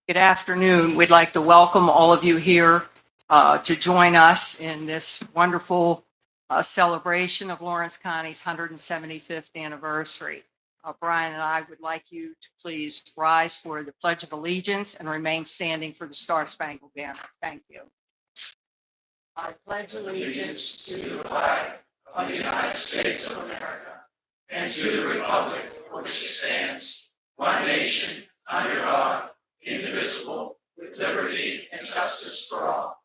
Good afternoon. We'd like to welcome all of you here to join us in this wonderful celebration of Lawrence County's 175th anniversary. Brian and I would like you to please rise for the Pledge of Allegiance and remain standing for the Star Spangled Banner. Thank you. I pledge allegiance to the flag of the United States of America and to the republic for which it stands, one nation, under God, indivisible, with liberty and justice for all.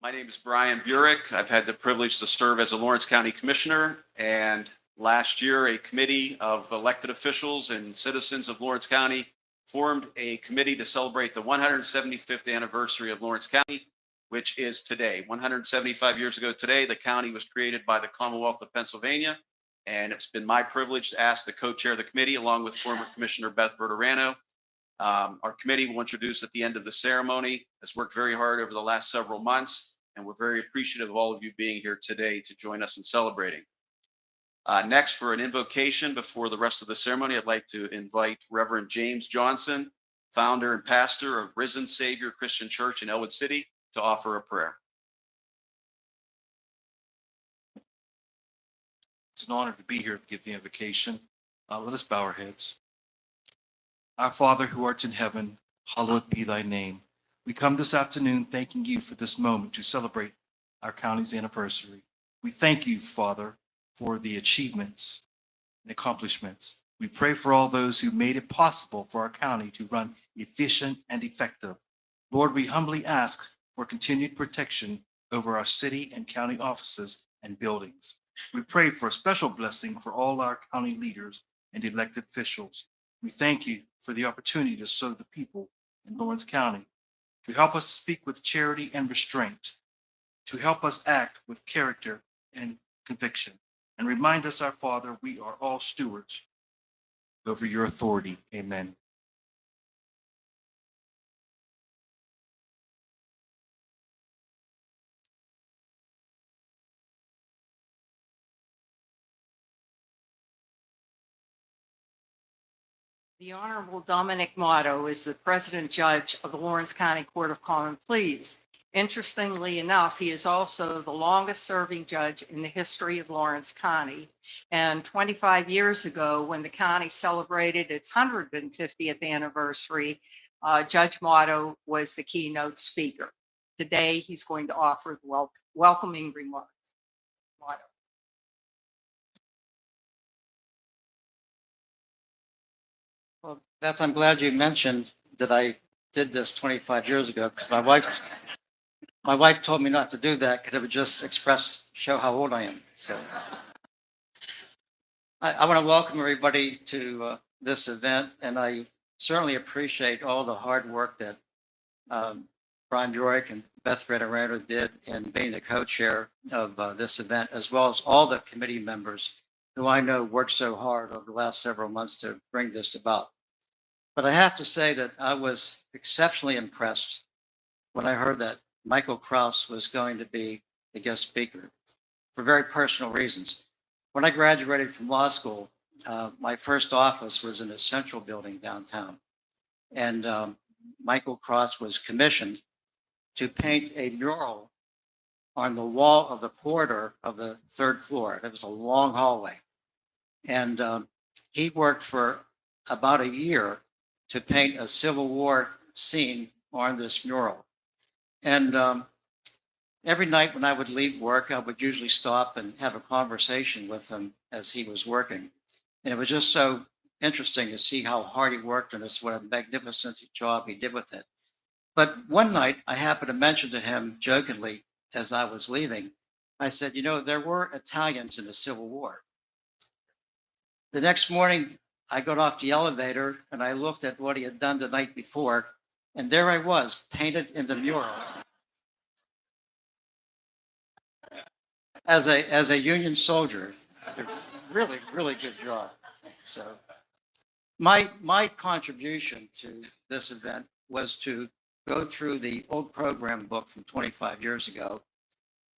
My name is Brian Burek. I've had the privilege to serve as a Lawrence County Commissioner, and last year a committee of elected officials and citizens of Lawrence County formed a committee to celebrate the 175th anniversary of Lawrence County, which is today. 175 years ago today, the county was created by the Commonwealth of Pennsylvania, and it's been my privilege to ask to co-chair the committee along with former Commissioner Beth Verderano. Our committee will introduce at the end of the ceremony, has worked very hard over the last several months, and we're very appreciative of all of you being here today to join us in celebrating. Next, for an invocation before the rest of the ceremony, I'd like to invite Reverend James Johnson, founder and pastor of Risen Savior Christian Church in Elwood City, to offer a prayer. It's an honor to be here to give the invocation. Let us bow our heads. Our Father who art in heaven, hallowed be thy name. We come this afternoon thanking you for this moment to celebrate our county's anniversary. We thank you, Father, for the achievements and accomplishments. We pray for all those who made it possible for our county to run efficient and effective. Lord, we humbly ask for continued protection over our city and county offices and buildings. We pray for a special blessing for all our county leaders and elected officials. We thank you for the opportunity to serve the people in Lawrence County, to help us speak with charity and restraint, to help us act with character and conviction, and remind us, our Father, we are all stewards over your authority. Amen. The Honorable Dominic Motto is the President Judge of the Lawrence County Court of Common Pleas. Interestingly enough, he is also the longest serving judge in the history of Lawrence County. And 25 years ago, when the county celebrated its 150th anniversary, Judge Motto was the keynote speaker. Today, he's going to offer the welcoming remarks. Motto. Well, Beth, I'm glad you mentioned that I did this 25 years ago because my wife told me not to do that because it would just show how old I am. So I want to welcome everybody to this event, and I certainly appreciate all the hard work that Brian Burick and Beth Federer did in being the co-chair of this event, as well as all the committee members who I know worked so hard over the last several months to bring this about. But I have to say that I was exceptionally impressed when I heard that Michael Kraus was going to be the guest speaker for very personal reasons. When I graduated from law school, my first office was in a central building downtown. And Michael Kraus was commissioned to paint a mural on the wall of the corridor of the third floor. It was a long hallway. And he worked for about a year to paint a Civil War scene on this mural. And every night when I would leave work, I would usually stop and have a conversation with him as he was working. And it was just so interesting to see how hard he worked on this, what a magnificent job he did with it. But one night I happened to mention to him jokingly as I was leaving, I said, you know, there were Italians in the Civil War. The next morning, I got off the elevator and I looked at what he had done the night before, and there I was, painted in the mural. As a Union soldier, really, really good job. So my contribution to this event was to go through the old program book from 25 years ago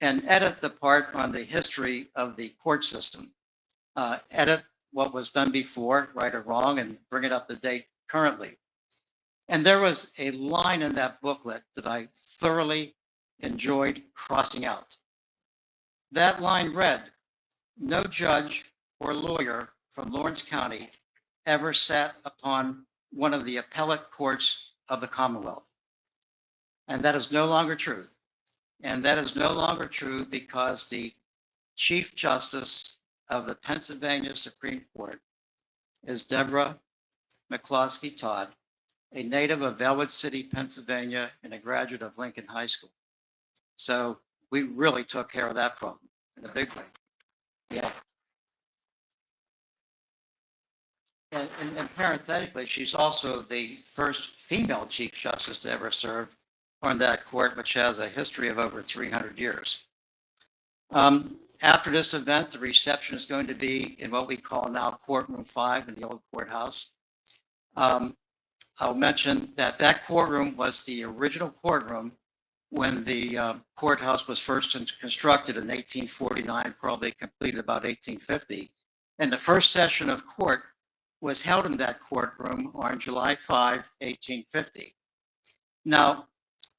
and edit the part on the history of the court system, edit what was done before, right or wrong, and bring it up to date currently. And there was a line in that booklet that I thoroughly enjoyed crossing out. That line read, "No judge or lawyer from Lawrence County ever sat upon one of the appellate courts of the Commonwealth." And that is no longer true. And that is no longer true because the Chief Justice of the Pennsylvania Supreme Court is Deborah McCloskey Todd, a native of Elwood City, Pennsylvania, and a graduate of Lincoln High School. So we really took care of that problem in a big way. Yeah. And parenthetically, she's also the first female Chief Justice to ever serve on that court, which has a history of over 300 years. After this event, the reception is going to be in what we call now Courtroom 5 in the old courthouse. I'll mention that that courtroom was the original courtroom when the courthouse was first constructed in 1849, probably completed about 1850. And the first session of court was held in that courtroom on July 5, 1850. Now,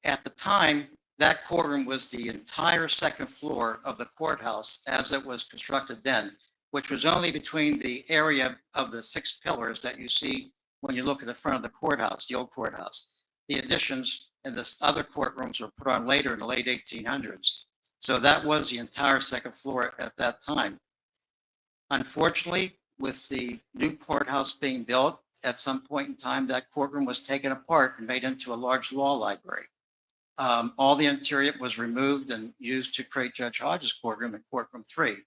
at the time, that courtroom was the entire second floor of the courthouse as it was constructed then, which was only between the area of the 6 pillars that you see when you look at the front of the courthouse, the old courthouse. The additions and the other courtrooms were put on later in the late 1800s. So that was the entire second floor at that time. Unfortunately, with the new courthouse being built, at some point in time, that courtroom was taken apart and made into a large law library. All the interior was removed and used to create Judge Hodges' courtroom and courtroom 3.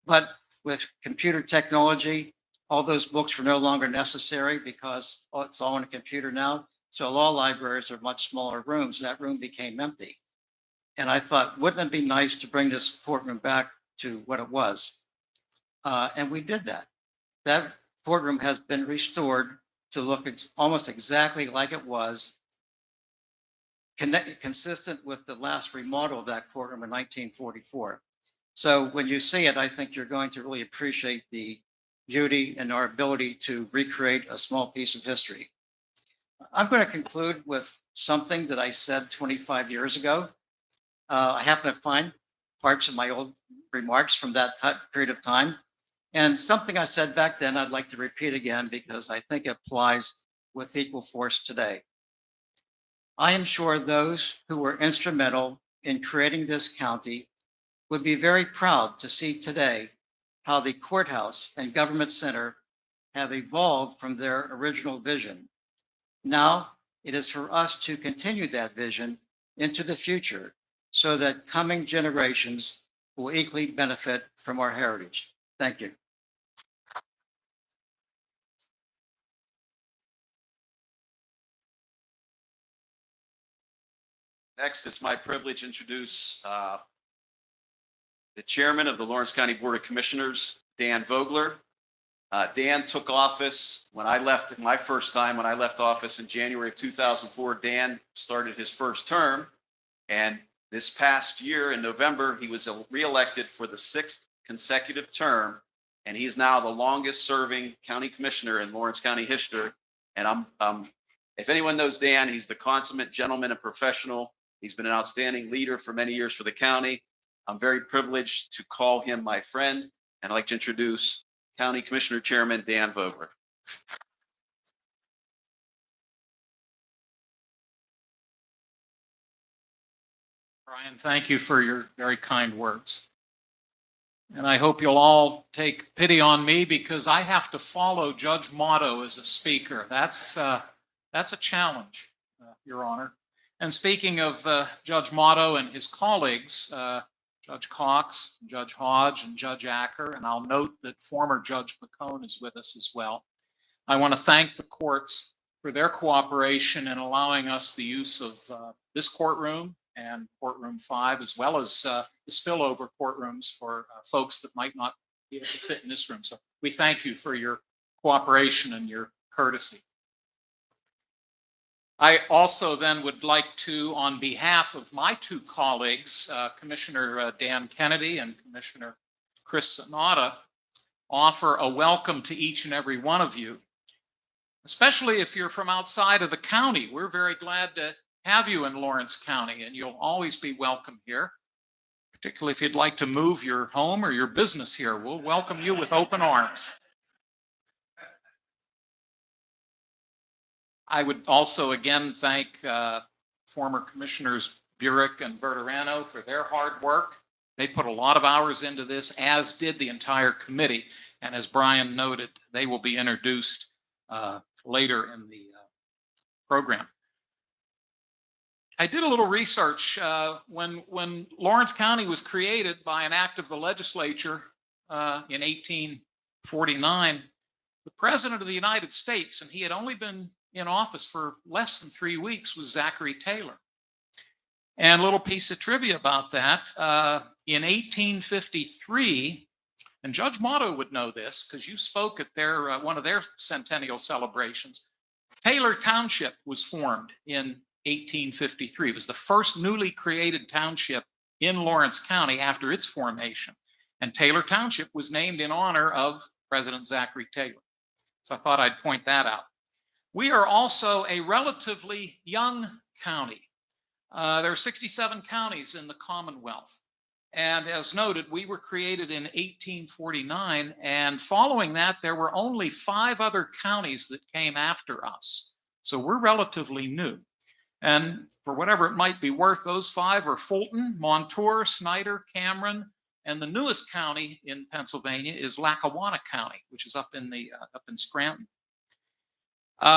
But with computer technology, all those books were no longer necessary because it's all on a computer now. So law libraries are much smaller rooms. That room became empty. And I thought, wouldn't it be nice to bring this courtroom back to what it was? And we did that. That courtroom has been restored to look almost exactly like it was, consistent with the last remodel of that courtroom in 1944. So when you see it, I think you're going to really appreciate the beauty and our ability to recreate a small piece of history. I'm going to conclude with something that I said 25 years ago. I happen to find parts of my old remarks from that period of time. And something I said back then, I'd like to repeat again because I think it applies with equal force today. I am sure those who were instrumental in creating this county would be very proud to see today how the courthouse and government center have evolved from their original vision. Now it is for us to continue that vision into the future so that coming generations will equally benefit from our heritage. Thank you. Next, it's my privilege to introduce the chairman of the Lawrence County Board of Commissioners, Dan Vogler. Dan took office when I left, my first time when I left office in January of 2004. Dan started his first term, and this past year in November, he was reelected for the 6th consecutive term, and he's now the longest serving county commissioner in Lawrence County history. And if anyone knows Dan, he's the consummate gentleman and professional. He's been an outstanding leader for many years for the county. I'm very privileged to call him my friend, and I'd like to introduce County Commissioner Chairman Dan Vogler. Brian, thank you for your very kind words. And I hope you'll all take pity on me because I have to follow Judge Motto as a speaker. That's a challenge, Your Honor. And speaking of Judge Motto and his colleagues, Judge Cox, Judge Hodge, and Judge Acker, and I'll note that former Judge McCone is with us as well. I want to thank the courts for their cooperation in allowing us the use of this courtroom and courtroom 5, as well as the spillover courtrooms for folks that might not be able to fit in this room. So we thank you for your cooperation and your courtesy. I also then would like to, on behalf of my two colleagues, Commissioner Dan Kennedy and Commissioner Chris Sanada, offer a welcome to each and every one of you, especially if you're from outside of the county. We're very glad to have you in Lawrence County, and you'll always be welcome here, particularly if you'd like to move your home or your business here. We'll welcome you with open arms. I would also again thank former Commissioners Burek and Verderano for their hard work. They put a lot of hours into this, as did the entire committee. And as Brian noted, they will be introduced later in the program. I did a little research when Lawrence County was created by an act of the legislature in 1849. The President of the United States, and he had only been in office for less than 3 weeks, was Zachary Taylor. And a little piece of trivia about that, in 1853, and Judge Motto would know this because you spoke at their one of their centennial celebrations, Taylor Township was formed in 1853. It was the first newly created township in Lawrence County after its formation. And Taylor Township was named in honor of President Zachary Taylor. So I thought I'd point that out. We are also a relatively young county. There are 67 counties in the Commonwealth. And as noted, we were created in 1849. And following that, there were only 5 other counties that came after us. So we're relatively new. And for whatever it might be worth, those 5 are Fulton, Montour, Snyder, Cameron, and the newest county in Pennsylvania is Lackawanna County, which is up in Scranton. 2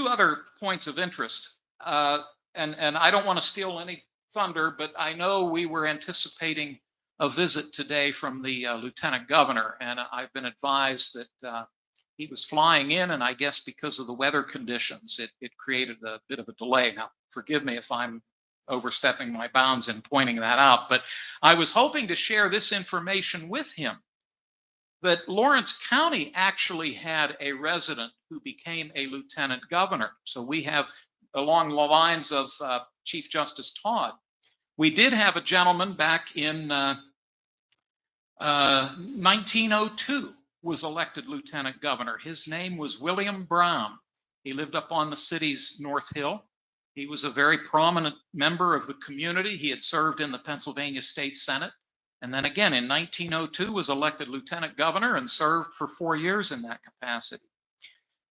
other points of interest, and I don't want to steal any thunder, but I know we were anticipating a visit today from the Lieutenant Governor, and I've been advised that he was flying in, and I guess because of the weather conditions, it created a bit of a delay. Now, forgive me if I'm overstepping my bounds in pointing that out, but I was hoping to share this information with him, that Lawrence County actually had a resident who became a lieutenant governor. So we have, along the lines of Chief Justice Todd, we did have a gentleman back in 1902 was elected lieutenant governor. His name was William Brown. He lived up on the city's North Hill. He was a very prominent member of the community. He had served in the Pennsylvania State Senate. And then again, in 1902, was elected lieutenant governor and served for 4 years in that capacity.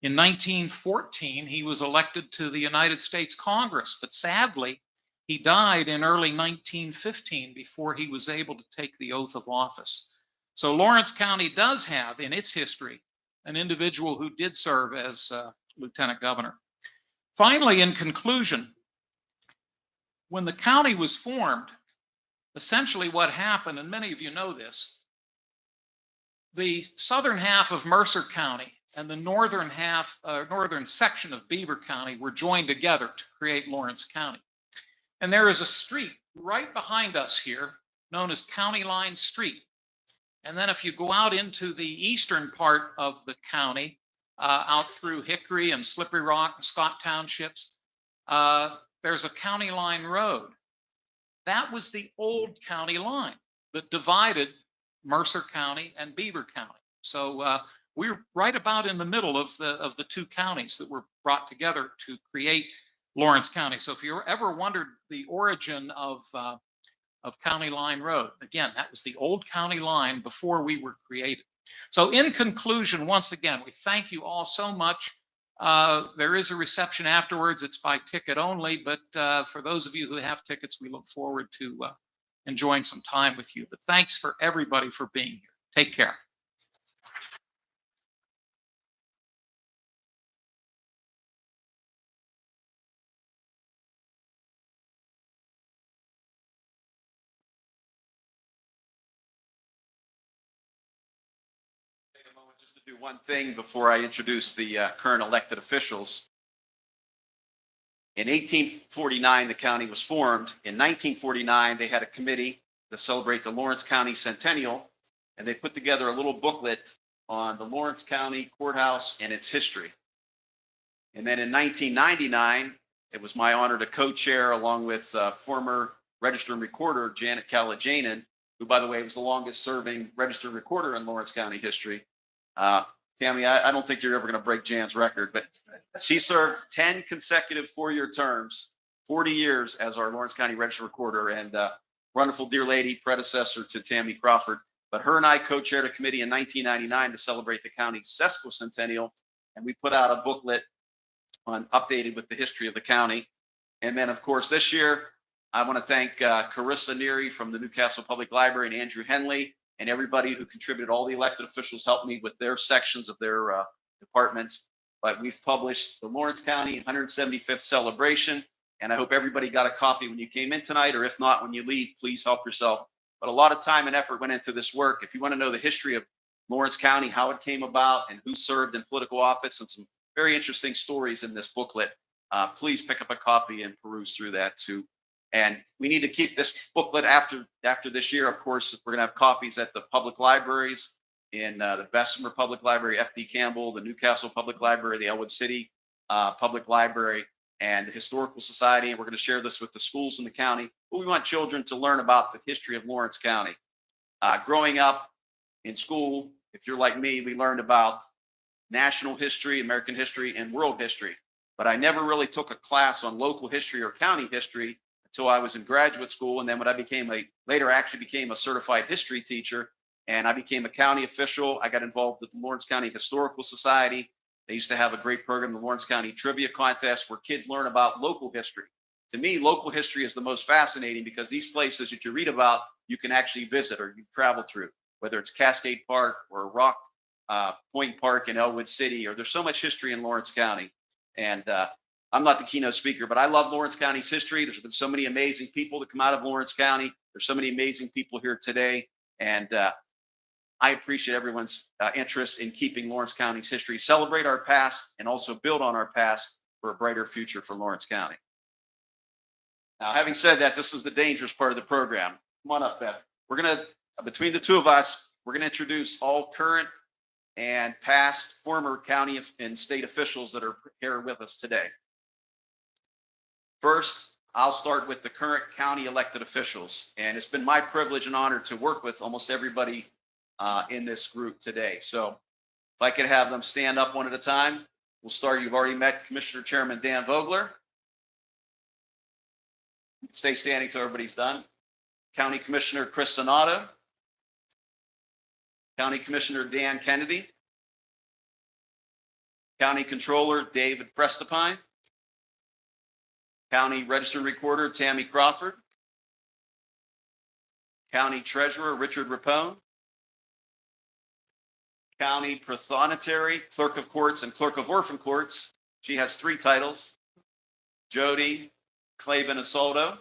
In 1914, he was elected to the United States Congress, but sadly, he died in early 1915 before he was able to take the oath of office. So Lawrence County does have in its history an individual who did serve as lieutenant governor. Finally, in conclusion, when the county was formed, essentially what happened, and many of you know this, the southern half of Mercer County and the northern section of Beaver County were joined together to create Lawrence County. And there is a street right behind us here known as County Line Street. And then if you go out into the eastern part of the county, out through Hickory and Slippery Rock and Scott Townships, there's a county line road. That was the old county line that divided Mercer County and Beaver County. So we're right about in the middle of the two counties that were brought together to create Lawrence County. So if you ever wondered the origin of County Line Road, again, that was the old county line before we were created. So in conclusion, once again, we thank you all so much. There is a reception afterwards. It's by ticket only, but for those of you who have tickets, we look forward to enjoying some time with you. But thanks for everybody for being here. Take care. Take a moment just to do one thing before I introduce the current elected officials. In 1849, the county was formed. In 1949, they had a committee to celebrate the Lawrence County Centennial, and they put together a little booklet on the Lawrence County Courthouse and its history. And then in 1999, it was my honor to co-chair along with former Register and Recorder Janet Kalajanan, who, by the way, was the longest serving Register and Recorder in Lawrence County history. Tammy, I don't think you're ever going to break Jan's record, but she served 10 consecutive four-year terms, 40 years as our Lawrence County Register Recorder, and wonderful dear lady, predecessor to Tammy Crawford. But her and I co-chaired a committee in 1999 to celebrate the county's sesquicentennial, and we put out a booklet on updated with the history of the county. And then, of course, this year, I want to thank Carissa Neary from the Newcastle Public Library and Andrew Henley and everybody who contributed. All the elected officials helped me with their sections of their departments. But we've published the Lawrence County 175th celebration, and I hope everybody got a copy when you came in tonight, or if not, when you leave, please help yourself. But a lot of time and effort went into this work. If you want to know the history of Lawrence County, how it came about, and who served in political office, and some very interesting stories in this booklet, please pick up a copy and peruse through that too. And we need to keep this booklet after this year. Of course, we're going to have copies at the public libraries, in the Bessemer Public Library, FD Campbell, the Newcastle Public Library, the Elwood City Public Library, and the Historical Society. And we're going to share this with the schools in the county. But we want children to learn about the history of Lawrence County. Growing up in school, if you're like me, we learned about national history, American history, and world history. But I never really took a class on local history or county history until I was in graduate school. And then when I later actually became a certified history teacher, and I became a county official, I got involved with the Lawrence County Historical Society. They used to have a great program, the Lawrence County Trivia Contest, where kids learn about local history. To me, local history is the most fascinating because these places that you read about, you can actually visit or you travel through, whether it's Cascade Park or Rock Point Park in Elwood City, or there's so much history in Lawrence County. And I'm not the keynote speaker, but I love Lawrence County's history. There's been so many amazing people that come out of Lawrence County. There's so many amazing people here today. And I appreciate everyone's interest in keeping Lawrence County's history, celebrate our past, and also build on our past for a brighter future for Lawrence County. Now, having said that, this is the dangerous part of the program. Come on up, Beth. We're going to, between the two of us, we're going to introduce all current and past former county and state officials that are here with us today. First, I'll start with the current county elected officials. And it's been my privilege and honor to work with almost everybody in this group today. So if I could have them stand up one at a time, we'll start. You've already met Commissioner Chairman Dan Vogler. Stay standing till everybody's done. County Commissioner Chris Sonato. County Commissioner Dan Kennedy. County Controller David Prestipine. County Register Recorder Tammy Crawford. County Treasurer Richard Rapone. County Prothonotary, Clerk of Courts, and Clerk of Orphan Courts. She has 3 titles. Jody Claben Asoldo.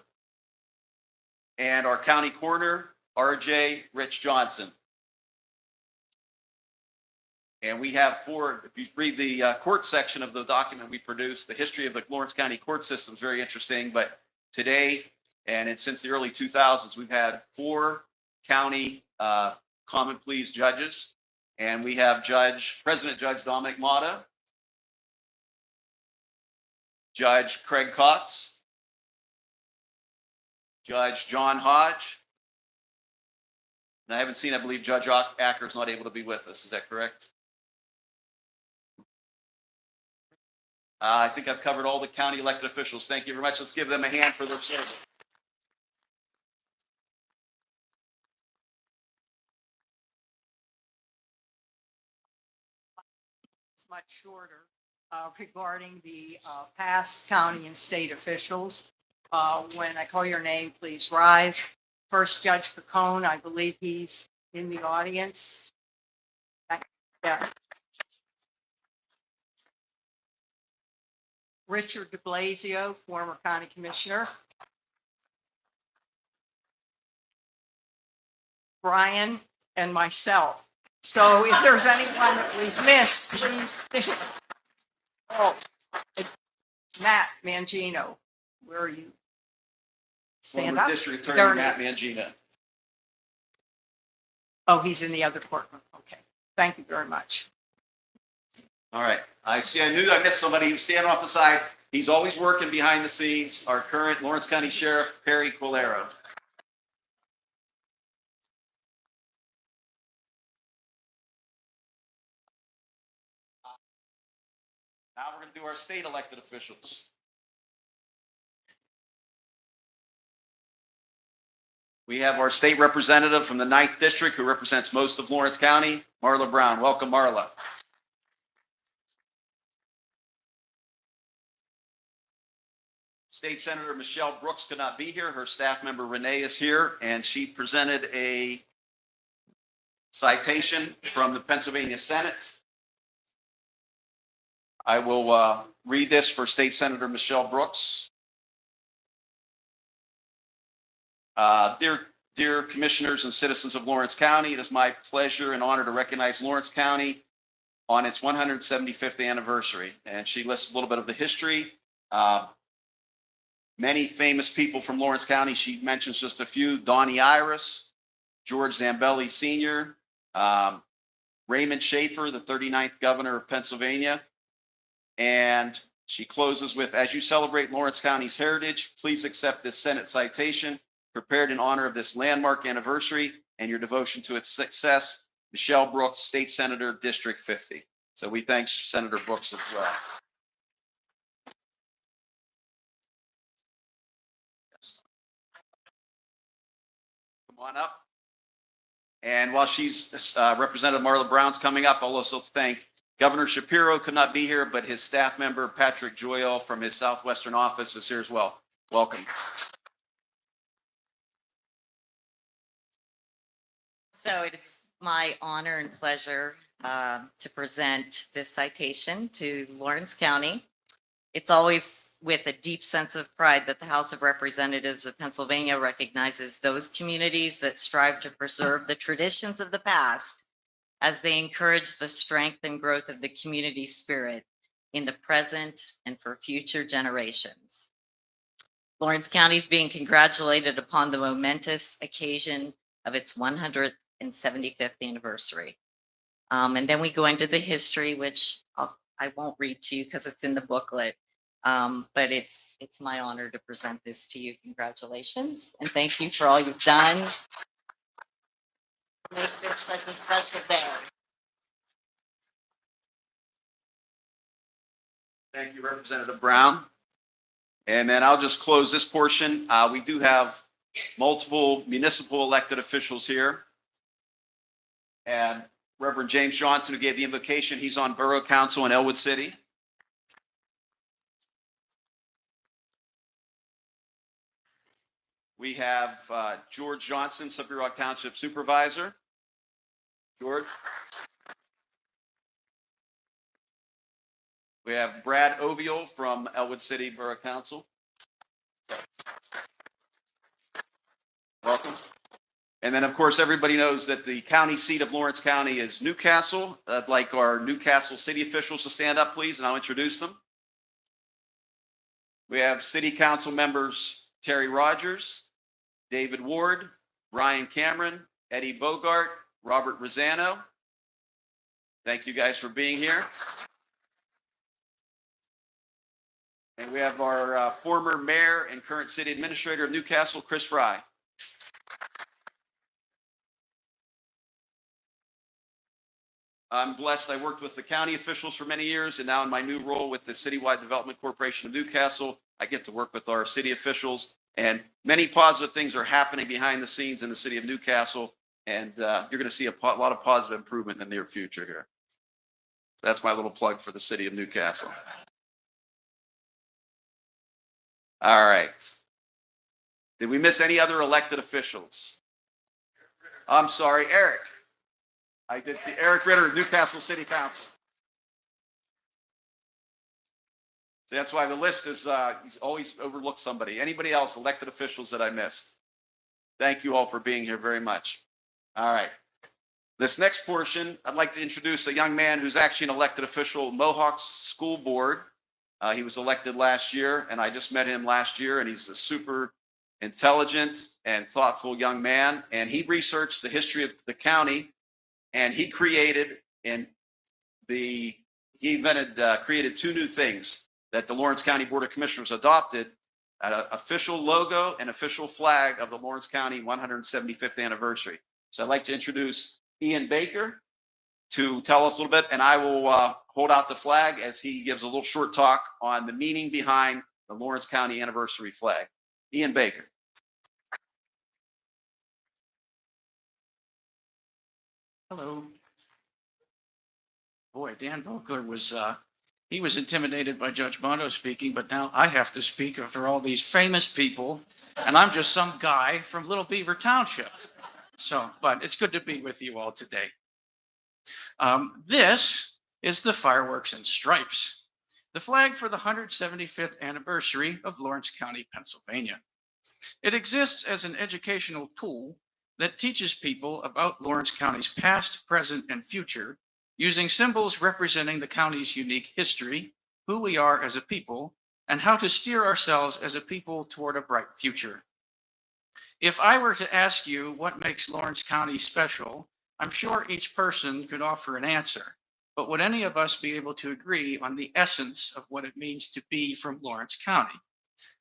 And our County Coroner, RJ Rich Johnson. And we have 4, if you read the court section of the document we produced, the history of the Lawrence County court system is very interesting. But today. And since the early 2000s, we've had 4 county common pleas judges. And we have President Judge Dominic Mata, Judge Craig Cox, Judge John Hodge. And I haven't seen, I believe Judge Acker's not able to be with us. Is that correct? I think I've covered all the county elected officials. Thank you very much. Let's give them a hand for their service. It's much shorter regarding the past county and state officials. When I call your name, please rise. First, Judge Picone, I believe he's in the audience. Yeah. Richard de Blasio, former county commissioner. Brian and myself. So if there's anyone that we've missed, please. Oh, Matt Mangino, where are you? Stand Former up. District There Attorney it Matt is. Mangina. Oh, he's in the other courtroom. Okay. Thank you very much. All right. I knew I missed somebody. He was standing off the side. He's always working behind the scenes. Our current Lawrence County Sheriff, Perry Quilero. Now we're going to do our state elected officials. We have our state representative from the 9th District who represents most of Lawrence County, Marla Brown. Welcome, Marla. State Senator Michelle Brooks could not be here. Her staff member Renee is here, and she presented a citation from the Pennsylvania Senate. I will read this for State Senator Michelle Brooks. Dear commissioners and citizens of Lawrence County, it is my pleasure and honor to recognize Lawrence County on its 175th anniversary. And she lists a little bit of the history. Many famous people from Lawrence County. She mentions just a few: Donnie Iris, George Zambelli Sr., Raymond Schaefer, the 39th governor of Pennsylvania. And she closes with, as you celebrate Lawrence County's heritage, please accept this Senate citation prepared in honor of this landmark anniversary and your devotion to its success. Michelle Brooks, State Senator, District 50. So we thank Senator Brooks as well. Come on up. And while she's Representative Marla Brown's coming up, I'll also thank Governor Shapiro. Could not be here, but his staff member, Patrick Joyal, from his Southwestern office is here as well. Welcome. So it is my honor and pleasure to present this citation to Lawrence County. It's always with a deep sense of pride that the House of Representatives of Pennsylvania recognizes those communities that strive to preserve the traditions of the past as they encourage the strength and growth of the community spirit in the present and for future generations. Lawrence County is being congratulated upon the momentous occasion of its 175th anniversary. And then we go into the history, which I won't read to you because it's in the booklet. But it's my honor to present this to you. Congratulations, and thank you for all you've done. Make this such a special day. Thank you, Representative Brown. And then I'll just close this portion. We do have multiple municipal elected officials here. And Reverend James Johnson, who gave the invocation, he's on Borough Council in Elwood City. We have George Johnson, Slippery Rock Township Supervisor. George. We have Brad Oviel from Elwood City Borough Council. Welcome. And then, of course, everybody knows that the county seat of Lawrence County is Newcastle. I'd like our Newcastle city officials to stand up, please, and I'll introduce them. We have City Council members Terry Rogers, David Ward, Brian Cameron, Eddie Bogart, Robert Rosano. Thank you guys for being here. And we have our former mayor and current city administrator of Newcastle, Chris Fry. I'm blessed. I worked with the county officials for many years, and now in my new role with the Citywide Development Corporation of Newcastle, I get to work with our city officials, and many positive things are happening behind the scenes in the city of Newcastle, and you're going to see a lot of positive improvement in the near future here. So that's my little plug for the city of Newcastle. All right. Did we miss any other elected officials? I'm sorry, Eric. I did see Eric Ritter, Newcastle City Council. So that's why the list is, he's always overlooked somebody. Anybody else, elected officials that I missed? Thank you all for being here very much. All right. This next portion, I'd like to introduce a young man who's actually an elected official, Mohawk School Board. He was elected last year, and I just met him last year, and he's a super intelligent and thoughtful young man. And he researched the history of the county, and he created created two new things that the Lawrence County Board of Commissioners adopted: an official logo and official flag of the Lawrence County 175th anniversary. So I'd like to introduce Ian Baker to tell us a little bit, and I will hold out the flag as he gives a little short talk on the meaning behind the Lawrence County anniversary flag. Ian Baker. Hello. Boy, Dan Vogler was, he was intimidated by Judge Mondo speaking, but now I have to speak after all these famous people, and I'm just some guy from Little Beaver Township. So, but it's good to be with you all today. This is the Fireworks and Stripes, the flag for the 175th anniversary of Lawrence County, Pennsylvania. It exists as an educational tool that teaches people about Lawrence County's past, present, and future using symbols representing the county's unique history, who we are as a people, and how to steer ourselves as a people toward a bright future. If I were to ask you what makes Lawrence County special, I'm sure each person could offer an answer, but would any of us be able to agree on the essence of what it means to be from Lawrence County?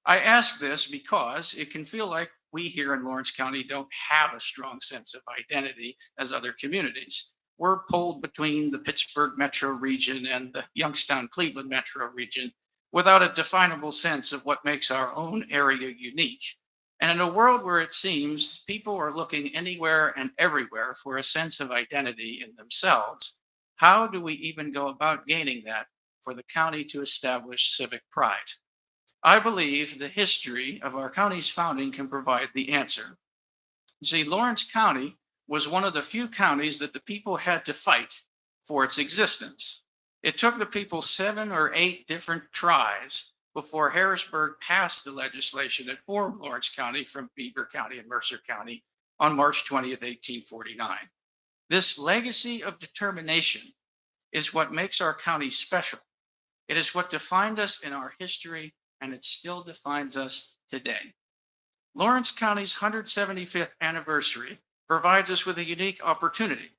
I ask this because it can feel like we here in Lawrence County don't have a strong sense of identity as other communities. We're pulled between the Pittsburgh metro region and the Youngstown-Cleveland metro region without a definable sense of what makes our own area unique. And in a world where it seems people are looking anywhere and everywhere for a sense of identity in themselves, how do we even go about gaining that for the county to establish civic pride? I believe the history of our county's founding can provide the answer. See, Lawrence County was one of the few counties that the people had to fight for its existence. It took the people 7 or 8 different tries before Harrisburg passed the legislation that formed Lawrence County from Beaver County and Mercer County on March 20th, 1849. This legacy of determination is what makes our county special. It is what defined us in our history, and it still defines us today. Lawrence County's 175th anniversary provides us with a unique opportunity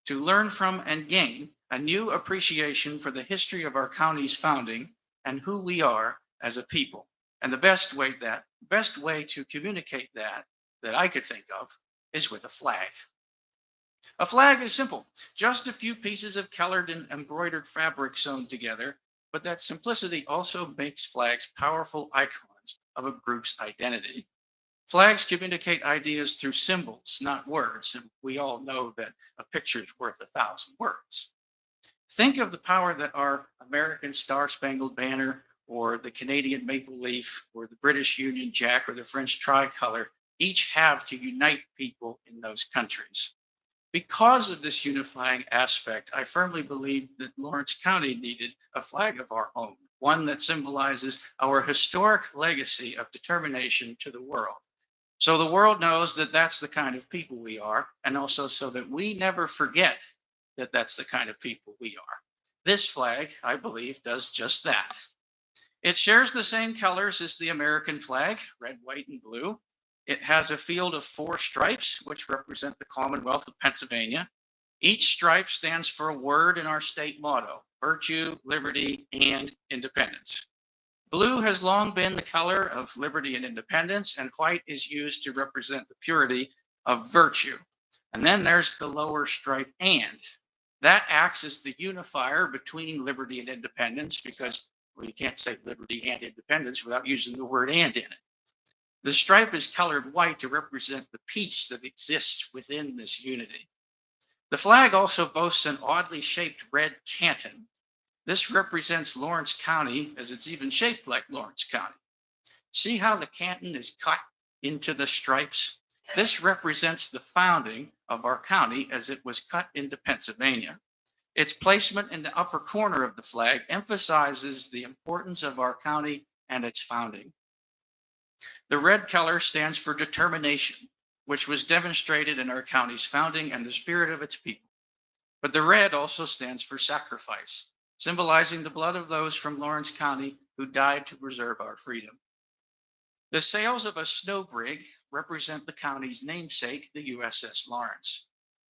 to learn from and gain a new appreciation for the history of our county's founding and who we are as a people. And the best way to communicate that I could think of is with a flag. A flag is simple, just a few pieces of colored and embroidered fabric sewn together, but that simplicity also makes flags powerful icons of a group's identity. Flags communicate ideas through symbols, not words, and we all know that a picture is worth 1,000 words. Think of the power that our American Star-Spangled Banner or the Canadian maple leaf or the British Union Jack or the French tricolor each have to unite people in those countries. Because of this unifying aspect, I firmly believe that Lawrence County needed a flag of our own, one that symbolizes our historic legacy of determination to the world. So the world knows that that's the kind of people we are, and also so that we never forget that that's the kind of people we are. This flag, I believe, does just that. It shares the same colors as the American flag, red, white, and blue. It has a field of 4 stripes, which represent the Commonwealth of Pennsylvania. Each stripe stands for a word in our state motto: virtue, liberty, and independence. Blue has long been the color of liberty and independence, and white is used to represent the purity of virtue. And then there's the lower stripe and. That acts as the unifier between liberty and independence, because you can't say liberty and independence without using the word and in it. The stripe is colored white to represent the peace that exists within this unity. The flag also boasts an oddly shaped red canton. This represents Lawrence County, as it's even shaped like Lawrence County. See how the canton is cut into the stripes? This represents the founding of our county as it was cut into Pennsylvania. Its placement in the upper corner of the flag emphasizes the importance of our county and its founding. The red color stands for determination, which was demonstrated in our county's founding and the spirit of its people. But the red also stands for sacrifice, symbolizing the blood of those from Lawrence County who died to preserve our freedom. The sails of a snow brig represent the county's namesake, the USS Lawrence.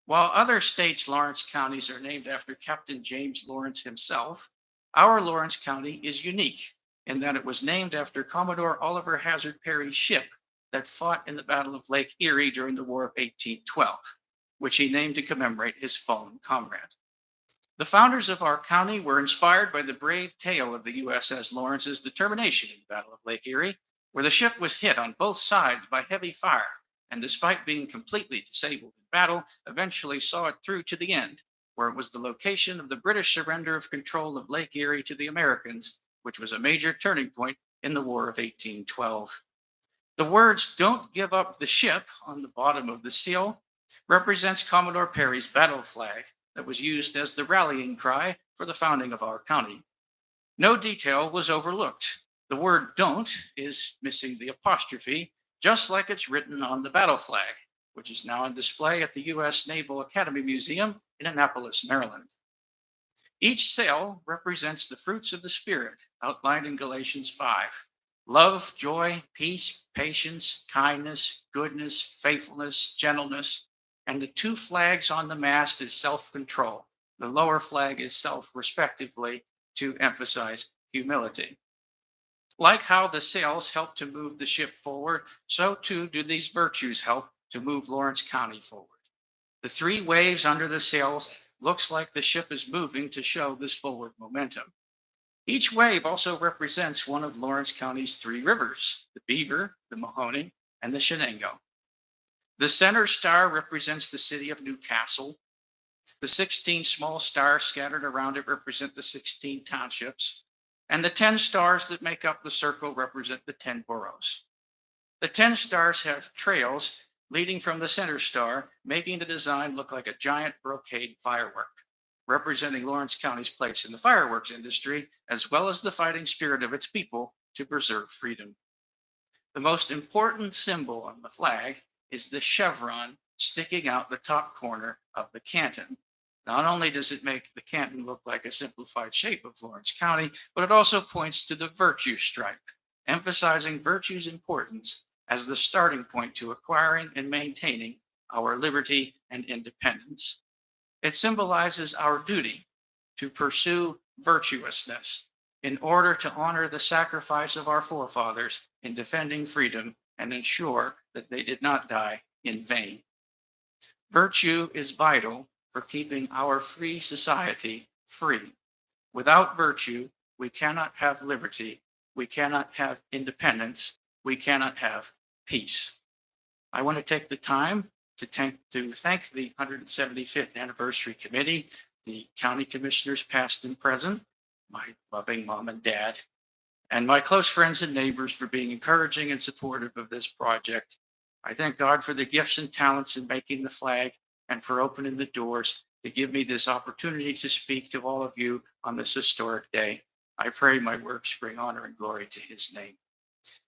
While other states' Lawrence counties are named after Captain James Lawrence himself, our Lawrence County is unique in that it was named after Commodore Oliver Hazard Perry's ship that fought in the Battle of Lake Erie during the War of 1812, which he named to commemorate his fallen comrade. The founders of our county were inspired by the brave tale of the USS Lawrence's determination in the Battle of Lake Erie, where the ship was hit on both sides by heavy fire, and despite being completely disabled in battle, eventually saw it through to the end, where it was the location of the British surrender of control of Lake Erie to the Americans, which was a major turning point in the War of 1812. The words "Don't give up the ship" on the bottom of the seal represents Commodore Perry's battle flag that was used as the rallying cry for the founding of our county. No detail was overlooked. The word "don't" is missing the apostrophe, just like it's written on the battle flag, which is now on display at the U.S. Naval Academy Museum in Annapolis, Maryland. Each sail represents the fruits of the Spirit outlined in Galatians 5. Love, joy, peace, patience, kindness, goodness, faithfulness, gentleness, and the 2 flags on the mast is self-control. The lower flag is self, respectively, to emphasize humility. Like how the sails help to move the ship forward, so too do these virtues help to move Lawrence County forward. The 3 waves under the sails looks like the ship is moving to show this forward momentum. Each wave also represents one of Lawrence County's 3 rivers: the Beaver, the Mahoning, and the Shenango. The center star represents the city of Newcastle. The 16 small stars scattered around it represent the 16 townships, and the 10 stars that make up the circle represent the 10 boroughs. The 10 stars have trails leading from the center star, making the design look like a giant brocade firework, representing Lawrence County's place in the fireworks industry, as well as the fighting spirit of its people to preserve freedom. The most important symbol on the flag is the chevron sticking out the top corner of the canton. Not only does it make the canton look like a simplified shape of Lawrence County, but it also points to the virtue stripe, emphasizing virtue's importance as the starting point to acquiring and maintaining our liberty and independence. It symbolizes our duty to pursue virtuousness in order to honor the sacrifice of our forefathers in defending freedom and ensure that they did not die in vain. Virtue is vital for keeping our free society free. Without virtue, we cannot have liberty, we cannot have independence, we cannot have peace. I want to take the time to thank the 175th Anniversary Committee, the county commissioners past and present, my loving mom and dad, and my close friends and neighbors for being encouraging and supportive of this project. I thank God for the gifts and talents in making the flag and for opening the doors to give me this opportunity to speak to all of you on this historic day. I pray my works bring honor and glory to his name.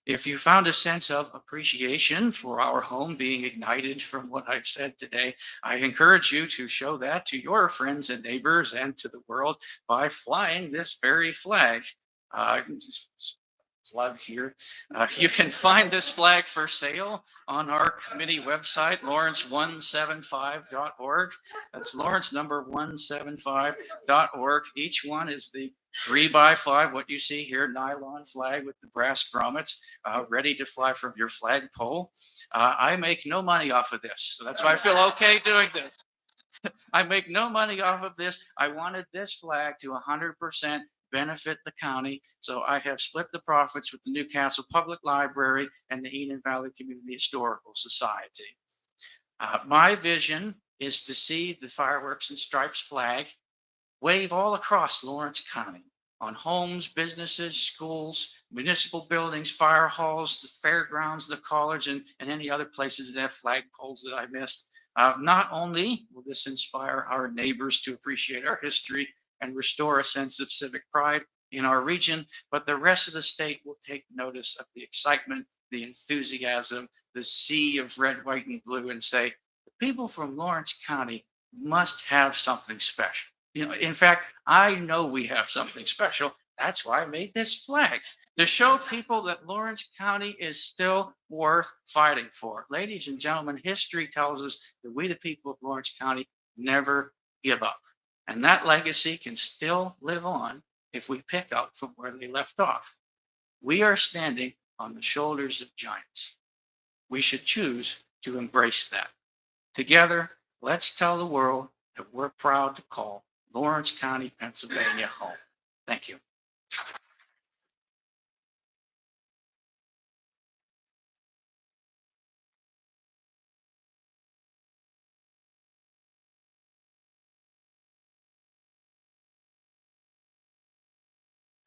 If you found a sense of appreciation for our home being ignited from what I've said today, I encourage you to show that to your friends and neighbors and to the world by flying this very flag. plug here. You can find this flag for sale on our committee website, lawrence175.org. That's Lawrence number 175.org. Each one is the 3x5, what you see here, nylon flag with the brass grommets, ready to fly from your flagpole. I make no money off of this, so that's why I feel okay doing this. I make no money off of this. I wanted this flag to 100% benefit the county. So I have split the profits with the Newcastle Public Library and the Eden Valley Community Historical Society. My vision is to see the Fireworks and Stripes flag wave all across Lawrence County on homes, businesses, schools, municipal buildings, fire halls, the fairgrounds, the college, and any other places that have flagpoles that I missed. Not only will this inspire our neighbors to appreciate our history and restore a sense of civic pride in our region, but the rest of the state will take notice of the excitement, the enthusiasm, the sea of red, white, and blue, and say, the people from Lawrence County must have something special. You know, in fact, I know we have something special. That's why I made this flag, to show people that Lawrence County is still worth fighting for. Ladies and gentlemen, history tells us that we, the people of Lawrence County, never give up. And that legacy can still live on if we pick up from where they left off. We are standing on the shoulders of giants. We should choose to embrace that. Together, let's tell the world that we're proud to call Lawrence County, Pennsylvania home. Thank you.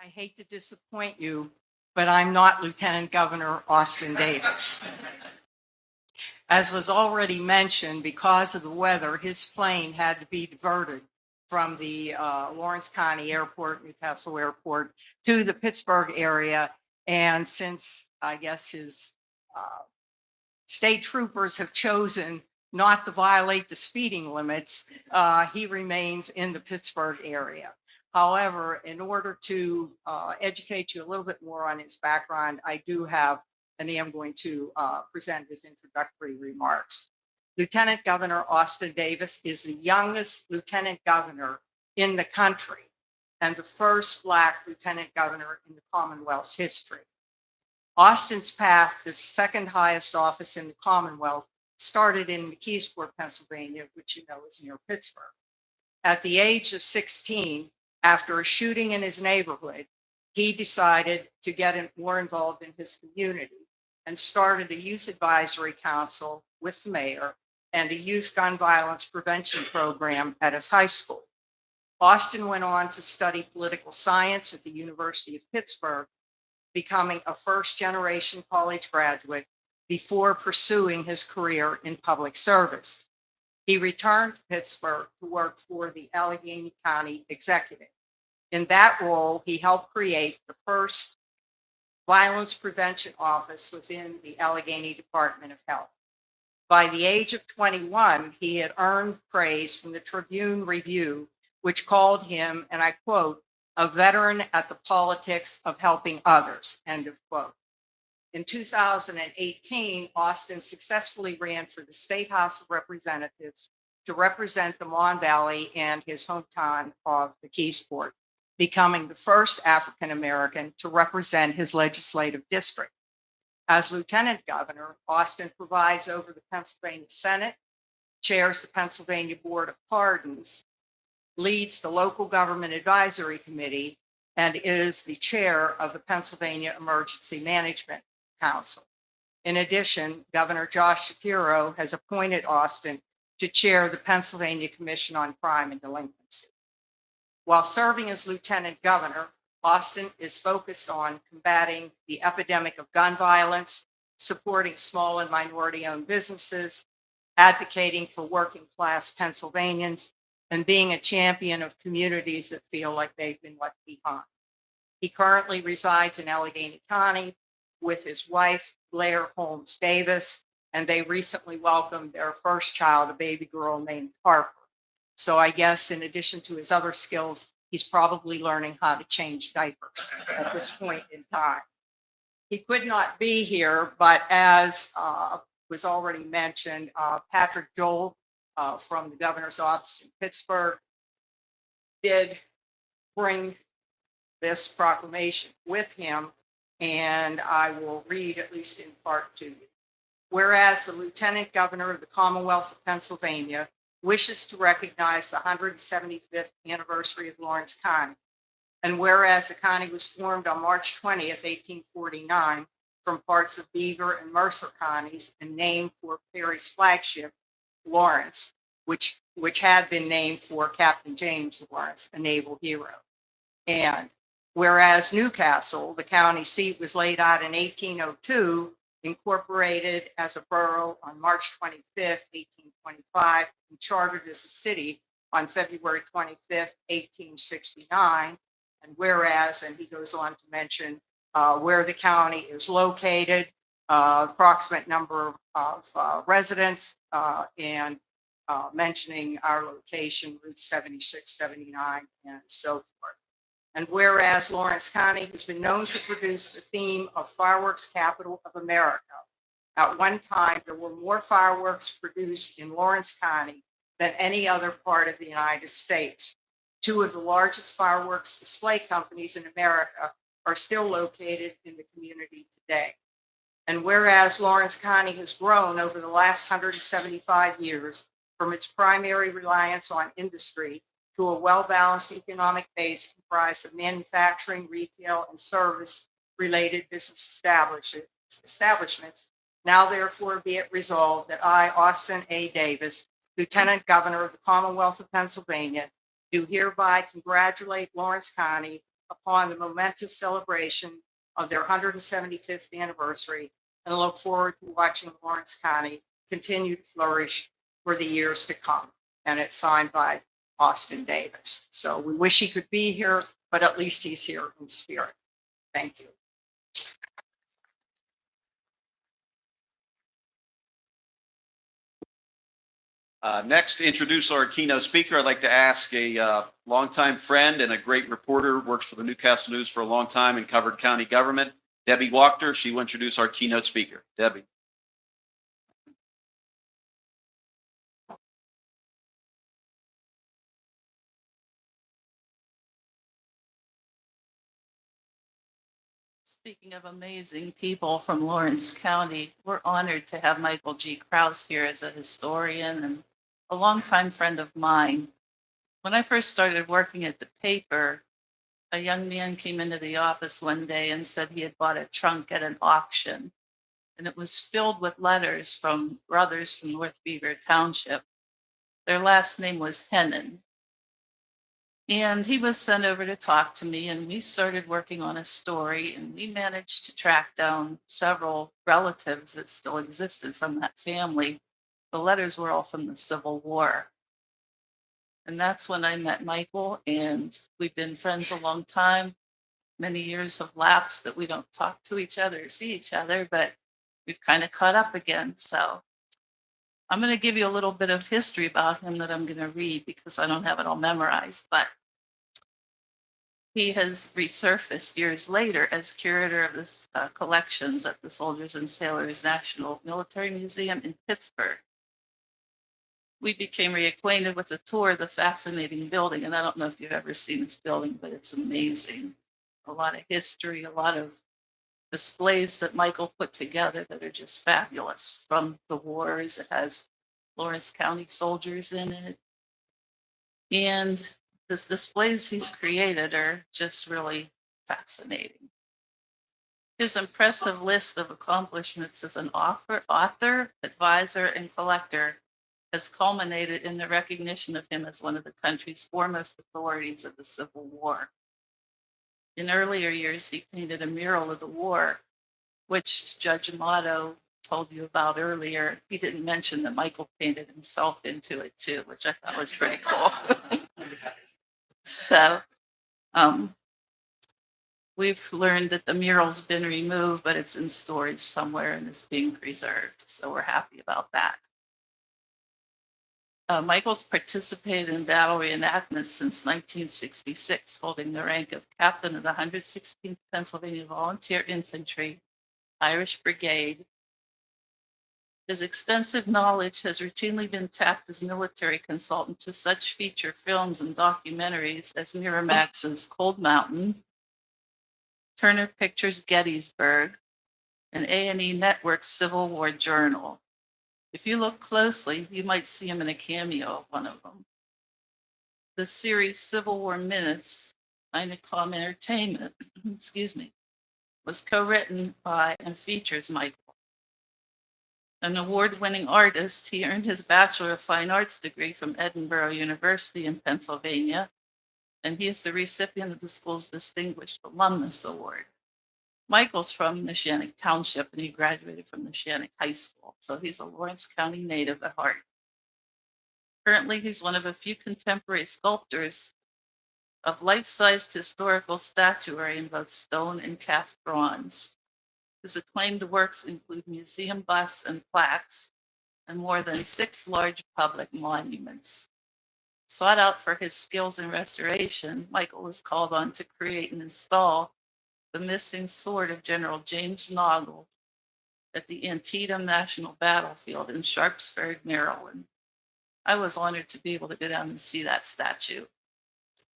I hate to disappoint you, but I'm not Lieutenant Governor Austin Davis. As was already mentioned, because of the weather, his plane had to be diverted from the Lawrence County Airport, Newcastle Airport, to the Pittsburgh area. And since I guess his state troopers have chosen not to violate the speeding limits, he remains in the Pittsburgh area. However, in order to educate you a little bit more on his background, I do have, and I am going to present his introductory remarks. Lieutenant Governor Austin Davis is the youngest lieutenant governor in the country and the first Black lieutenant governor in the Commonwealth's history. Austin's path to the second highest office in the Commonwealth started in McKeesport, Pennsylvania, which you know is near Pittsburgh. At the age of 16, after a shooting in his neighborhood, he decided to get more involved in his community and started a youth advisory council with the mayor and a youth gun violence prevention program at his high school. Austin went on to study political science at the University of Pittsburgh, becoming a first-generation college graduate before pursuing his career in public service. He returned to Pittsburgh to work for the Allegheny County Executive. In that role, he helped create the first violence prevention office within the Allegheny Department of Health. By the age of 21, he had earned praise from the Tribune Review, which called him, and I quote, a veteran at the politics of helping others, end of quote. In 2018, Austin successfully ran for the State House of Representatives to represent the Mon Valley and his hometown of McKeesport, becoming the first African-American to represent his legislative district. As Lieutenant Governor, Austin presides over the Pennsylvania Senate, chairs the Pennsylvania Board of Pardons, leads the Local Government Advisory Committee, and is the chair of the Pennsylvania Emergency Management Council. In addition, Governor Josh Shapiro has appointed Austin to chair the Pennsylvania Commission on Crime and Delinquency. While serving as Lieutenant Governor, Austin is focused on combating the epidemic of gun violence, supporting small and minority-owned businesses, advocating for working-class Pennsylvanians, and being a champion of communities that feel like they've been left behind. He currently resides in Allegheny County with his wife, Blair Holmes Davis, and they recently welcomed their first child, a baby girl named Harper. So I guess in addition to his other skills, he's probably learning how to change diapers at this point in time. He could not be here, but as was already mentioned, Patrick Joel from the governor's office in Pittsburgh did bring this proclamation with him, and I will read at least in part to you. Whereas the Lieutenant Governor of the Commonwealth of Pennsylvania wishes to recognize the 175th anniversary of Lawrence County, and whereas the county was formed on March 20th, 1849, from parts of Beaver and Mercer counties and named for Perry's flagship, Lawrence, which had been named for Captain James Lawrence, a naval hero. And whereas Newcastle, the county seat, was laid out in 1802, incorporated as a borough on March 25th, 1825, and chartered as a city on February 25th, 1869. And whereas, and he goes on to mention where the county is located, approximate number of residents, and mentioning our location, Route 76, 79, and so forth. And whereas Lawrence County has been known to produce the theme of fireworks capital of America. At one time, there were more fireworks produced in Lawrence County than any other part of the United States. Two of the largest fireworks display companies in America are still located in the community today. And whereas Lawrence County has grown over the last 175 years from its primary reliance on industry to a well-balanced economic base comprised of manufacturing, retail, and service-related business establishments, now therefore be it resolved that I, Austin A. Davis, Lieutenant Governor of the Commonwealth of Pennsylvania, do hereby congratulate Lawrence County upon the momentous celebration of their 175th anniversary and look forward to watching Lawrence County continue to flourish for the years to come. And it's signed by Austin Davis. So we wish he could be here, but at least he's here in spirit. Thank you. Next, to introduce our keynote speaker, I'd like to ask a longtime friend and a great reporter, works for the Newcastle News for a long time and covered county government, Debbie Wachter. She will introduce our keynote speaker. Debbie. Speaking of amazing people from Lawrence County, we're honored to have Michael G. Krause here as a historian and a longtime friend of mine. When I first started working at the paper, a young man came into the office one day and said he had bought a trunk at an auction, and it was filled with letters from brothers from North Beaver Township. Their last name was Hennon. And he was sent over to talk to me, and we started working on a story, and we managed to track down several relatives that still existed from that family. The letters were all from the Civil War. And that's when I met Michael, and we've been friends a long time. Many years have lapsed that we don't talk to each other or see each other, but we've kind of caught up again. So I'm going to give you a little bit of history about him that I'm going to read because I don't have it all memorized, but he has resurfaced years later as curator of this collections at the Soldiers and Sailors National Military Museum in Pittsburgh. We became reacquainted with a tour of the fascinating building, and I don't know if you've ever seen this building, but it's amazing. A lot of history, a lot of displays that Michael put together that are just fabulous from the wars. It has Lawrence County soldiers in it. And the displays he's created are just really fascinating. His impressive list of accomplishments as an author, advisor, and collector has culminated in the recognition of him as one of the country's foremost authorities of the Civil War. In earlier years, he painted a mural of the war, which Judge Amato told you about earlier. He didn't mention that Michael painted himself into it too, which I thought was pretty cool. So we've learned that the mural's been removed, but it's in storage somewhere and it's being preserved. So we're happy about that. Michael's participated in battle reenactments since 1966, holding the rank of captain of the 116th Pennsylvania Volunteer Infantry Irish Brigade. His extensive knowledge has routinely been tapped as military consultant to such feature films and documentaries as Miramax's Cold Mountain, Turner Pictures' Gettysburg, and A&E Network's Civil War Journal. If you look closely, you might see him in a cameo of one of them. The series Civil War Minutes, Inacom Entertainment, excuse me, was co-written by and features Michael. An award-winning artist, he earned his Bachelor of Fine Arts degree from Edinburgh University in Pennsylvania, and he is the recipient of the school's Distinguished Alumnus Award. Michael's from Neshannock Township, and he graduated from Neshannock High School, so he's a Lawrence County native at heart. Currently, he's one of a few contemporary sculptors of life-sized historical statuary in both stone and cast bronze. His acclaimed works include museum busts and plaques and more than 6 large public monuments. Sought out for his skills in restoration, Michael was called on to create and install the missing sword of General James Noggle at the Antietam National Battlefield in Sharpsburg, Maryland. I was honored to be able to go down and see that statue.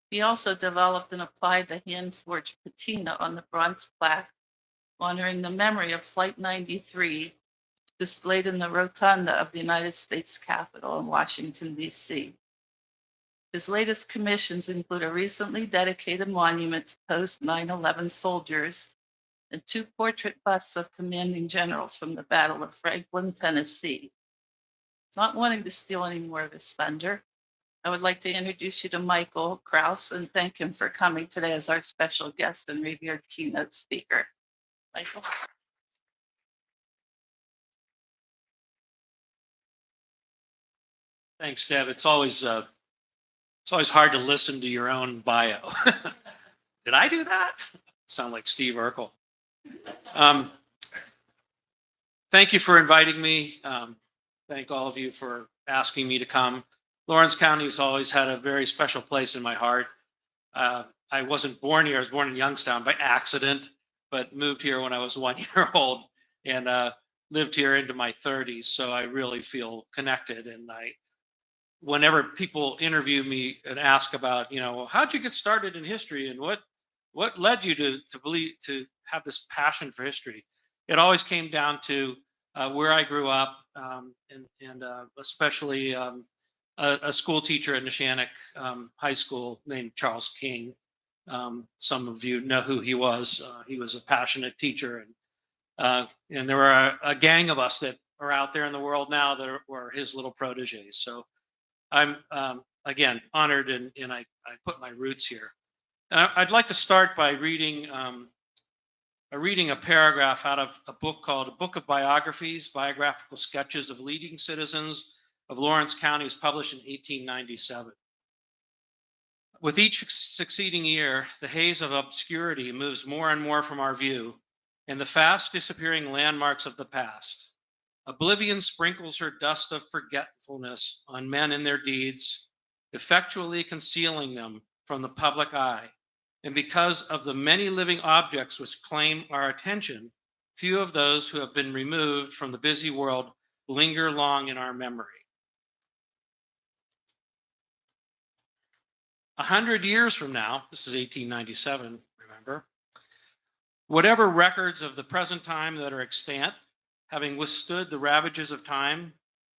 He also developed and applied the hand-forged patina on the bronze plaque honoring the memory of Flight 93, displayed in the rotunda of the United States Capitol in Washington, D.C. His latest commissions include a recently dedicated monument to post 9/11 soldiers and 2 portrait busts of commanding generals from the Battle of Franklin, Tennessee. Not wanting to steal any more of his thunder, I would like to introduce you to Michael Kraus and thank him for coming today as our special guest and revered keynote speaker. Michael. Thanks, Deb. It's always hard to listen to your own bio. Did I do that? Sound like Steve Urkel. Thank you for inviting me. Thank all of you for asking me to come. Lawrence County has always had a very special place in my heart. I wasn't born here. I was born in Youngstown by accident, but moved here when I was 1 year old and lived here into my 30s. So I really feel connected. And whenever people interview me and ask about, how'd you get started in history and what led you to have this passion for history? It always came down to where I grew up, and especially a school teacher at Neshannock High School named Charles King. Some of you know who he was. He was a passionate teacher, and there were a gang of us that are out there in the world now that were his little proteges. So I'm again honored, and I put my roots here. I'd like to start by reading a paragraph out of a book called A Book of Biographies, Biographical Sketches of Leading Citizens of Lawrence County. Was published in 1897. With each succeeding year, the haze of obscurity moves more and more from our view, and the fast disappearing landmarks of the past. Oblivion sprinkles her dust of forgetfulness on men and their deeds, effectually concealing them from the public eye. And because of the many living objects which claim our attention, few of those who have been removed from the busy world linger long in our memory. 100 years from now, this is 1897, remember, whatever records of the present time that are extant, having withstood the ravages of time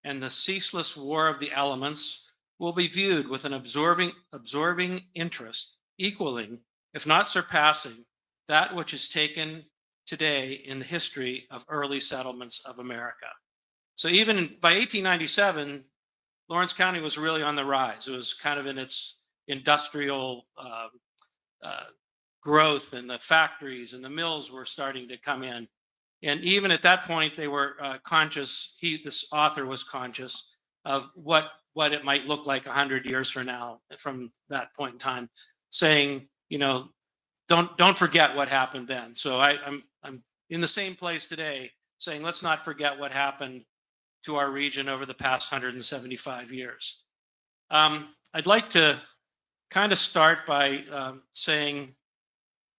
and the ceaseless war of the elements, will be viewed with an absorbing interest, equaling, if not surpassing, that which is taken today in the history of early settlements of America. So even by 1897, Lawrence County was really on the rise. It was kind of in its industrial growth, and the factories and the mills were starting to come in. And even at that point, they were conscious, this author was conscious of what it might look like 100 years from now, from that point in time, saying, don't forget what happened then. So I'm in the same place today, saying, let's not forget what happened to our region over the past 175 years. I'd like to kind of start by saying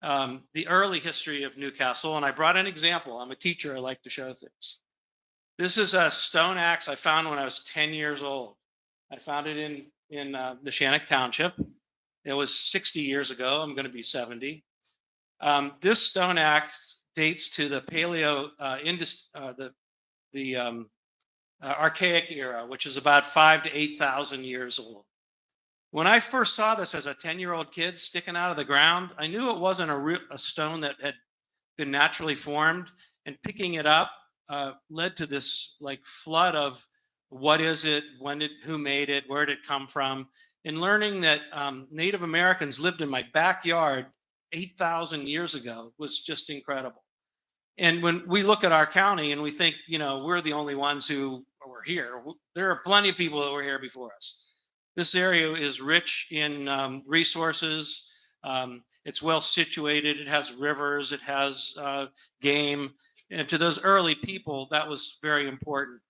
the early history of Newcastle, and I brought an example. I'm a teacher. I like to show things. This is a stone axe I found when I was 10 years old. I found it in Neshannock Township. It was 60 years ago. I'm going to be 70. This stone axe dates to the Archaic era, which is about 5,000 to 8,000 years old. When I first saw this as a 10-year-old kid sticking out of the ground, I knew it wasn't a stone that had been naturally formed, and picking it up led to this like flood of what is it, who made it, where did it come from, and learning that Native Americans lived in my backyard 8,000 years ago was just incredible. And when we look at our county and we think, we're the only ones who were here, there are plenty of people that were here before us. This area is rich in resources. It's well situated. It has rivers. It has game. And to those early people, that was very important.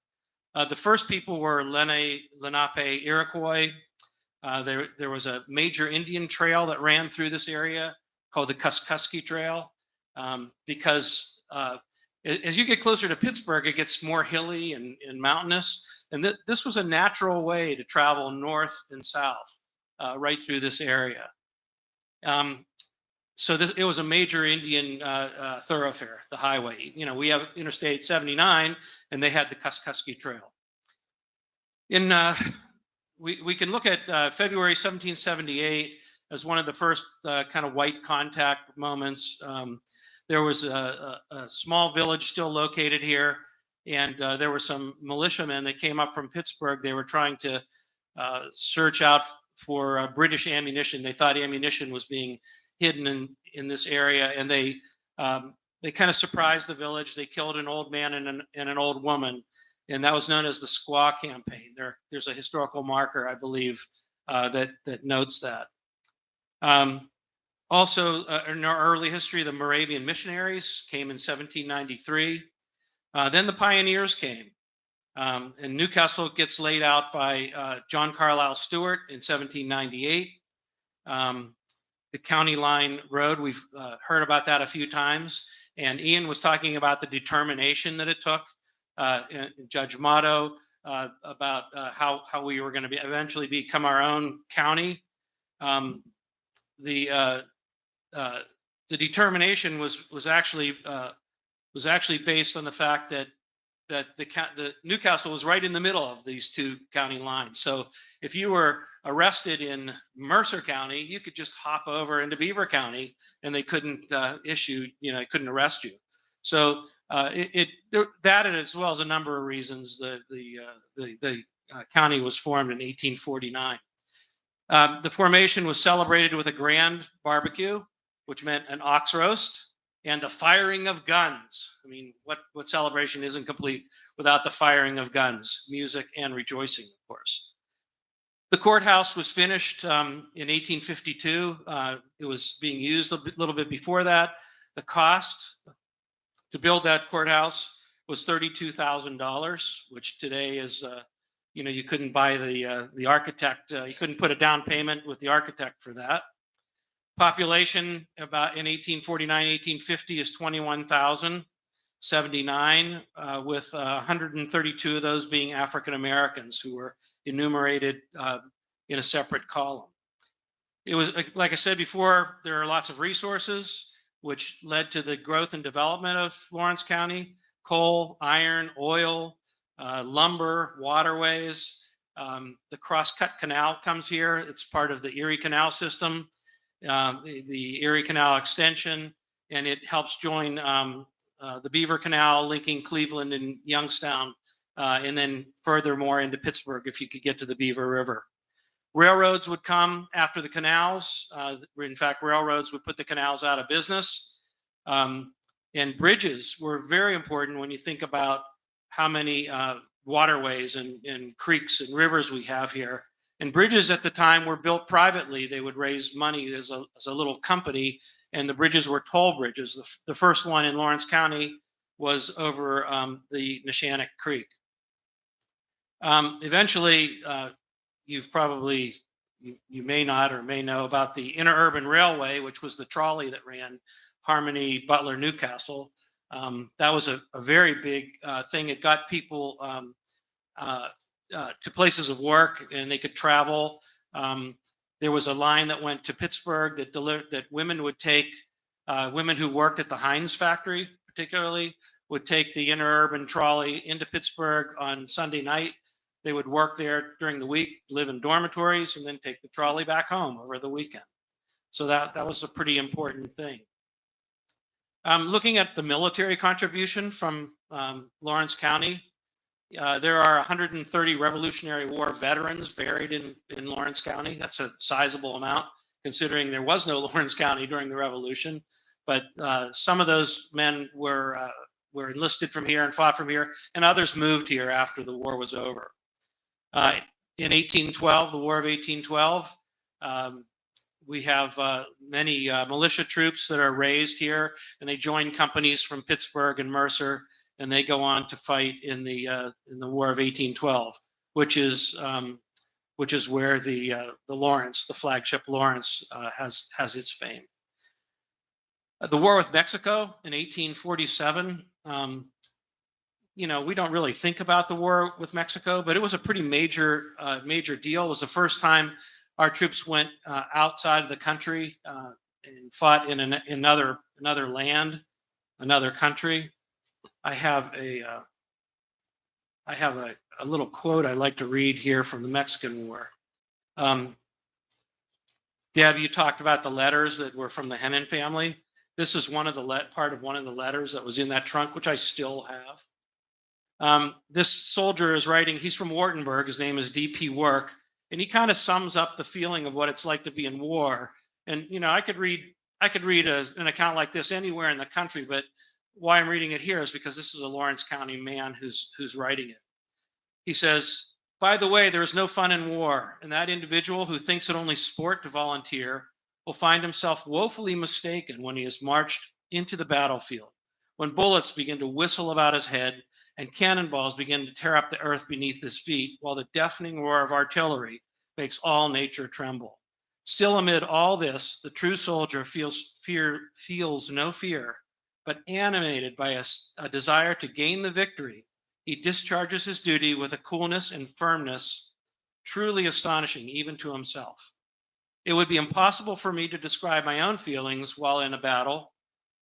The first people were Lenape Iroquois. There was a major Indian trail that ran through this area called the Kuskokwim Trail, because as you get closer to Pittsburgh, it gets more hilly and mountainous. And this was a natural way to travel north and south right through this area. So it was a major Indian thoroughfare, the highway. We have Interstate 79, and they had the Kuskokwim Trail. We can look at February 1778 as one of the first kind of white contact moments. There was a small village still located here, and there were some militiamen that came up from Pittsburgh. They were trying to search out for British ammunition. They thought ammunition was being hidden in this area, and they kind of surprised the village. They killed an old man and an old woman, and that was known as the Squaw Campaign. There's a historical marker, I believe, that notes that. Also, in our early history, the Moravian missionaries came in 1793. Then the pioneers came. And Newcastle gets laid out by John Carlisle Stewart in 1798. The County Line Road, we've heard about that a few times. And Ian was talking about the determination that it took, Judge Motto, about how we were going to eventually become our own county. The determination was actually based on the fact that the Newcastle was right in the middle of these two county lines. So if you were arrested in Mercer County, you could just hop over into Beaver County, and they couldn't couldn't arrest you. So that, and as well as a number of reasons, the county was formed in 1849. The formation was celebrated with a grand barbecue, which meant an ox roast and the firing of guns. I mean, what celebration isn't complete without the firing of guns, music, and rejoicing, of course. The courthouse was finished in 1852. It was being used a little bit before that. The cost to build that courthouse was $32,000, which today is, you couldn't buy the architect. You couldn't put a down payment with the architect for that. Population about in 1849, 1850 is 21,079, with 132 of those being African Americans who were enumerated in a separate column. It was, like I said before, there are lots of resources which led to the growth and development of Lawrence County: coal, iron, oil, lumber, waterways. The Crosscut Canal comes here. It's part of the Erie Canal system. The Erie Canal extension, and it helps join the Beaver Canal, linking Cleveland and Youngstown, and then furthermore into Pittsburgh if you could get to the Beaver River. Railroads would come after the canals. In fact, railroads would put the canals out of business. And bridges were very important when you think about how many waterways and creeks and rivers we have here. And bridges at the time were built privately. They would raise money as a little company, and the bridges were toll bridges. The first one in Lawrence County was over the Neshannock Creek. Eventually, you've probably you may not or may know about the Interurban Railway, which was the trolley that ran Harmony, Butler, Newcastle. That was a very big thing. It got people to places of work, and they could travel. There was a line that went to Pittsburgh that women would take, women who worked at the Heinz factory particularly, would take the interurban trolley into Pittsburgh on Sunday night. They would work there during the week, live in dormitories, and then take the trolley back home over the weekend. So that was a pretty important thing. Looking at the military contribution from Lawrence County, there are 130 Revolutionary War veterans buried in Lawrence County. That's a sizable amount, considering there was no Lawrence County during the Revolution. But some of those men were enlisted from here and fought from here, and others moved here after the war was over. In 1812, the War of 1812, we have many militia troops that are raised here, and they join companies from Pittsburgh and Mercer, and they go on to fight in the War of 1812, which is where the Lawrence, the flagship Lawrence, has its fame. The war with Mexico in 1847. You know, we don't really think about the war with Mexico, but it was a pretty major deal. It was the first time our troops went outside of the country and fought in another land, another country. I have a little quote I like to read here from the Mexican War. Deb, you talked about the letters that were from the Henin family. This is part of one of the letters that was in that trunk, which I still have. This soldier is writing, he's from Wartenburg, his name is D.P. Work, and he kind of sums up the feeling of what it's like to be in war. And, you know, I could read an account like this anywhere in the country, but why I'm reading it here is because this is a Lawrence County man who's writing it. He says, "By the way, there is no fun in war, and that individual who thinks it only sport to volunteer will find himself woefully mistaken when he is marched into the battlefield, when bullets begin to whistle about his head and cannonballs begin to tear up the earth beneath his feet, while the deafening roar of artillery makes all nature tremble. Still amid all this, the true soldier feels no fear, but animated by a desire to gain the victory, he discharges his duty with a coolness and firmness truly astonishing even to himself. It would be impossible for me to describe my own feelings while in a battle.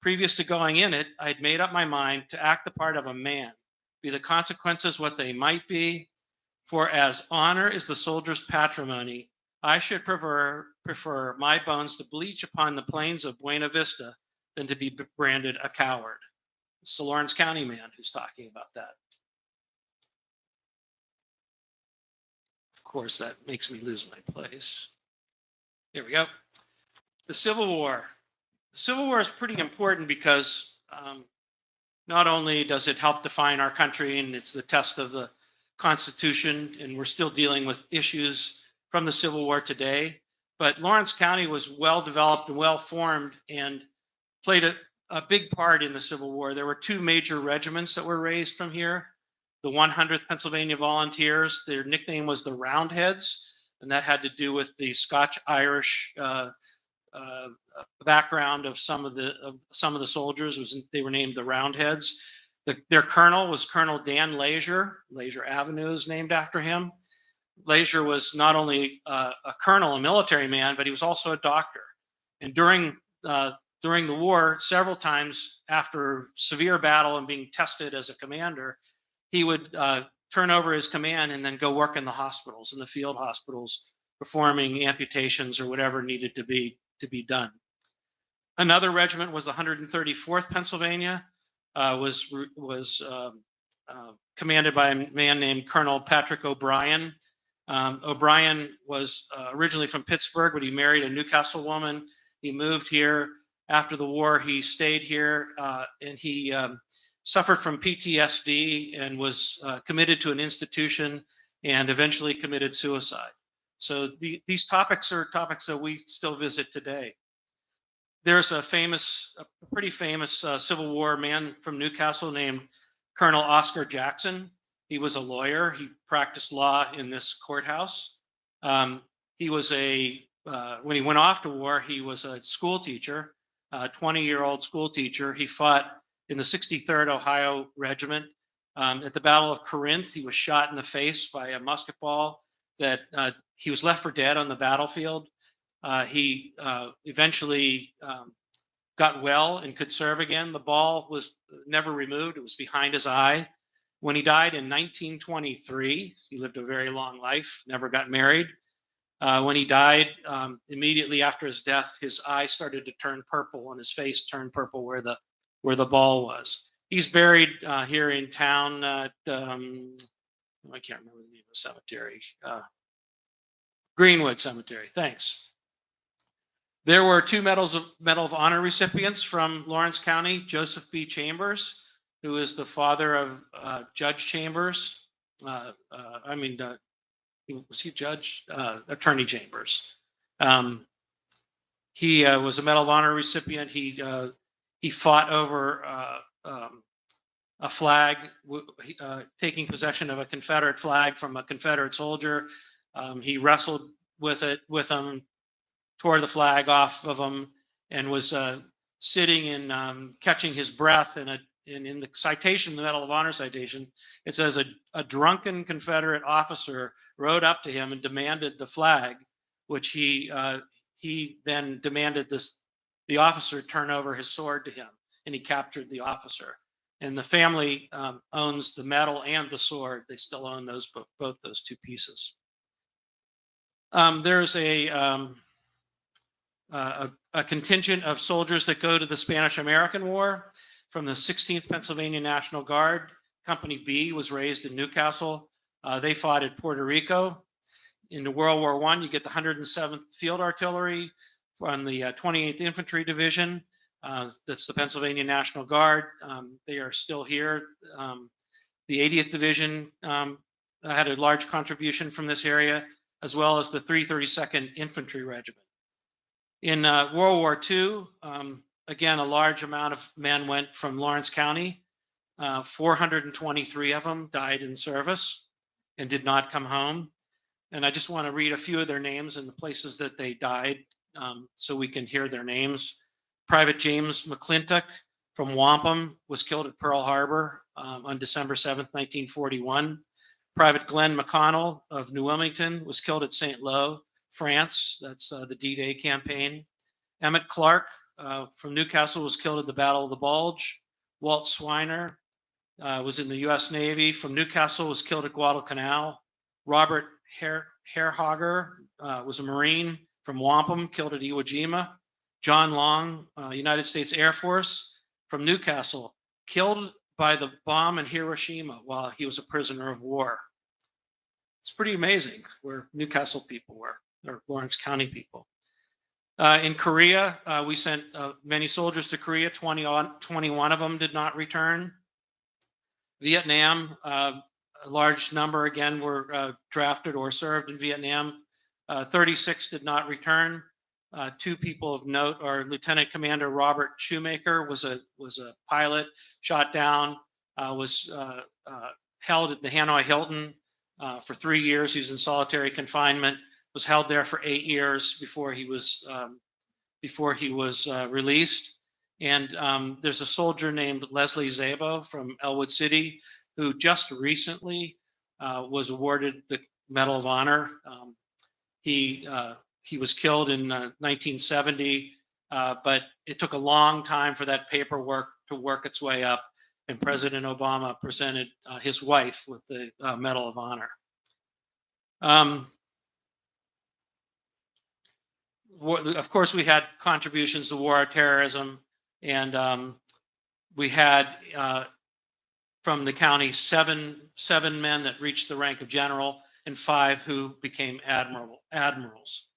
Previous to going in it, I had made up my mind to act the part of a man, be the consequences what they might be, for as honor is the soldier's patrimony, I should prefer my bones to bleach upon the plains of Buena Vista than to be branded a coward." It's the Lawrence County man who's talking about that. Of course, that makes me lose my place. Here we go. The Civil War. The Civil War is pretty important because not only does it help define our country, and it's the test of the Constitution, and we're still dealing with issues from the Civil War today, but Lawrence County was well developed and well formed and played a big part in the Civil War. There were two major regiments that were raised from here. The 100th Pennsylvania Volunteers, their nickname was the Roundheads, and that had to do with the Scotch-Irish background of some of the soldiers. They were named the Roundheads. Their colonel was Colonel Dan Leisure. Leisure Avenue is named after him. Leisure was not only a colonel, a military man, but he was also a doctor. And during the war, several times after severe battle and being tested as a commander, he would turn over his command and then go work in the hospitals, in the field hospitals, performing amputations or whatever needed to be done. Another regiment was the 134th Pennsylvania, was commanded by a man named Colonel Patrick O'Brien. O'Brien was originally from Pittsburgh, but he married a Newcastle woman. He moved here after the war. He stayed here and he suffered from PTSD and was committed to an institution and eventually committed suicide. So these topics are topics that we still visit today. There's a pretty famous Civil War man from Newcastle named Colonel Oscar Jackson. He was a lawyer. He practiced law in this courthouse. He was when he went off to war, he was a school teacher, a 20-year-old school teacher. He fought in the 63rd Ohio Regiment. At the Battle of Corinth, he was shot in the face by a musket ball that he was left for dead on the battlefield. He eventually got well and could serve again. The ball was never removed. It was behind his eye. When he died in 1923, he lived a very long life, never got married. When he died, immediately after his death, his eye started to turn purple and his face turned purple where the ball was. He's buried here in town at, I can't remember the name of the cemetery. Greenwood Cemetery. Thanks. There were two Medal of Honor recipients from Lawrence County. Joseph B. Chambers, who is the father of Judge Chambers. Was he judge? Attorney Chambers. He was a Medal of Honor recipient. He fought over a flag, taking possession of a Confederate flag from a Confederate soldier. He wrestled with him, tore the flag off of him, and was sitting and catching his breath. And in the citation, the Medal of Honor citation, it says a drunken Confederate officer rode up to him and demanded the flag, which he then demanded the officer turn over his sword to him, and he captured the officer. And the family owns the medal and the sword. They still own both those two pieces. There's a contingent of soldiers that go to the Spanish-American War from the 16th Pennsylvania National Guard. Company B was raised in Newcastle. They fought at Puerto Rico. In World War I, you get the 107th Field Artillery from the 28th Infantry Division. That's the Pennsylvania National Guard. They are still here. The 80th Division had a large contribution from this area, as well as the 332nd Infantry Regiment. In World War II, again, a large amount of men went from Lawrence County. 423 of them died in service and did not come home. And I just want to read a few of their names and the places that they died so we can hear their names. Private James McClintock from Wampum was killed at Pearl Harbor on December 7th, 1941. Private Glenn McConnell of New Wilmington was killed at St. Lo, France. That's the D-Day campaign. Emmett Clark from Newcastle was killed at the Battle of the Bulge. Walt Swiner was in the U.S. Navy. From Newcastle was killed at Guadalcanal. Robert Hairhager was a Marine from Wampum, killed at Iwo Jima. John Long, United States Air Force from Newcastle, killed by the bomb in Hiroshima while he was a prisoner of war. It's pretty amazing where Newcastle people were, or Lawrence County people. In Korea, we sent many soldiers to Korea. 21 of them did not return. Vietnam, a large number again were drafted or served in Vietnam. 36 did not return. Two people of note are Lieutenant Commander Robert Shoemaker was a pilot, shot down, was held at the Hanoi Hilton for 3 years. He was in solitary confinement, was held there for 8 years before he was released. And there's a soldier named Leslie Szabo from Elwood City who just recently was awarded the Medal of Honor. He was killed in 1970, but it took a long time for that paperwork to work its way up, and President Obama presented his wife with the Medal of Honor. Of course, we had contributions to war on terrorism, and we had from the county seven men that reached the rank of general and 5 who became admirals.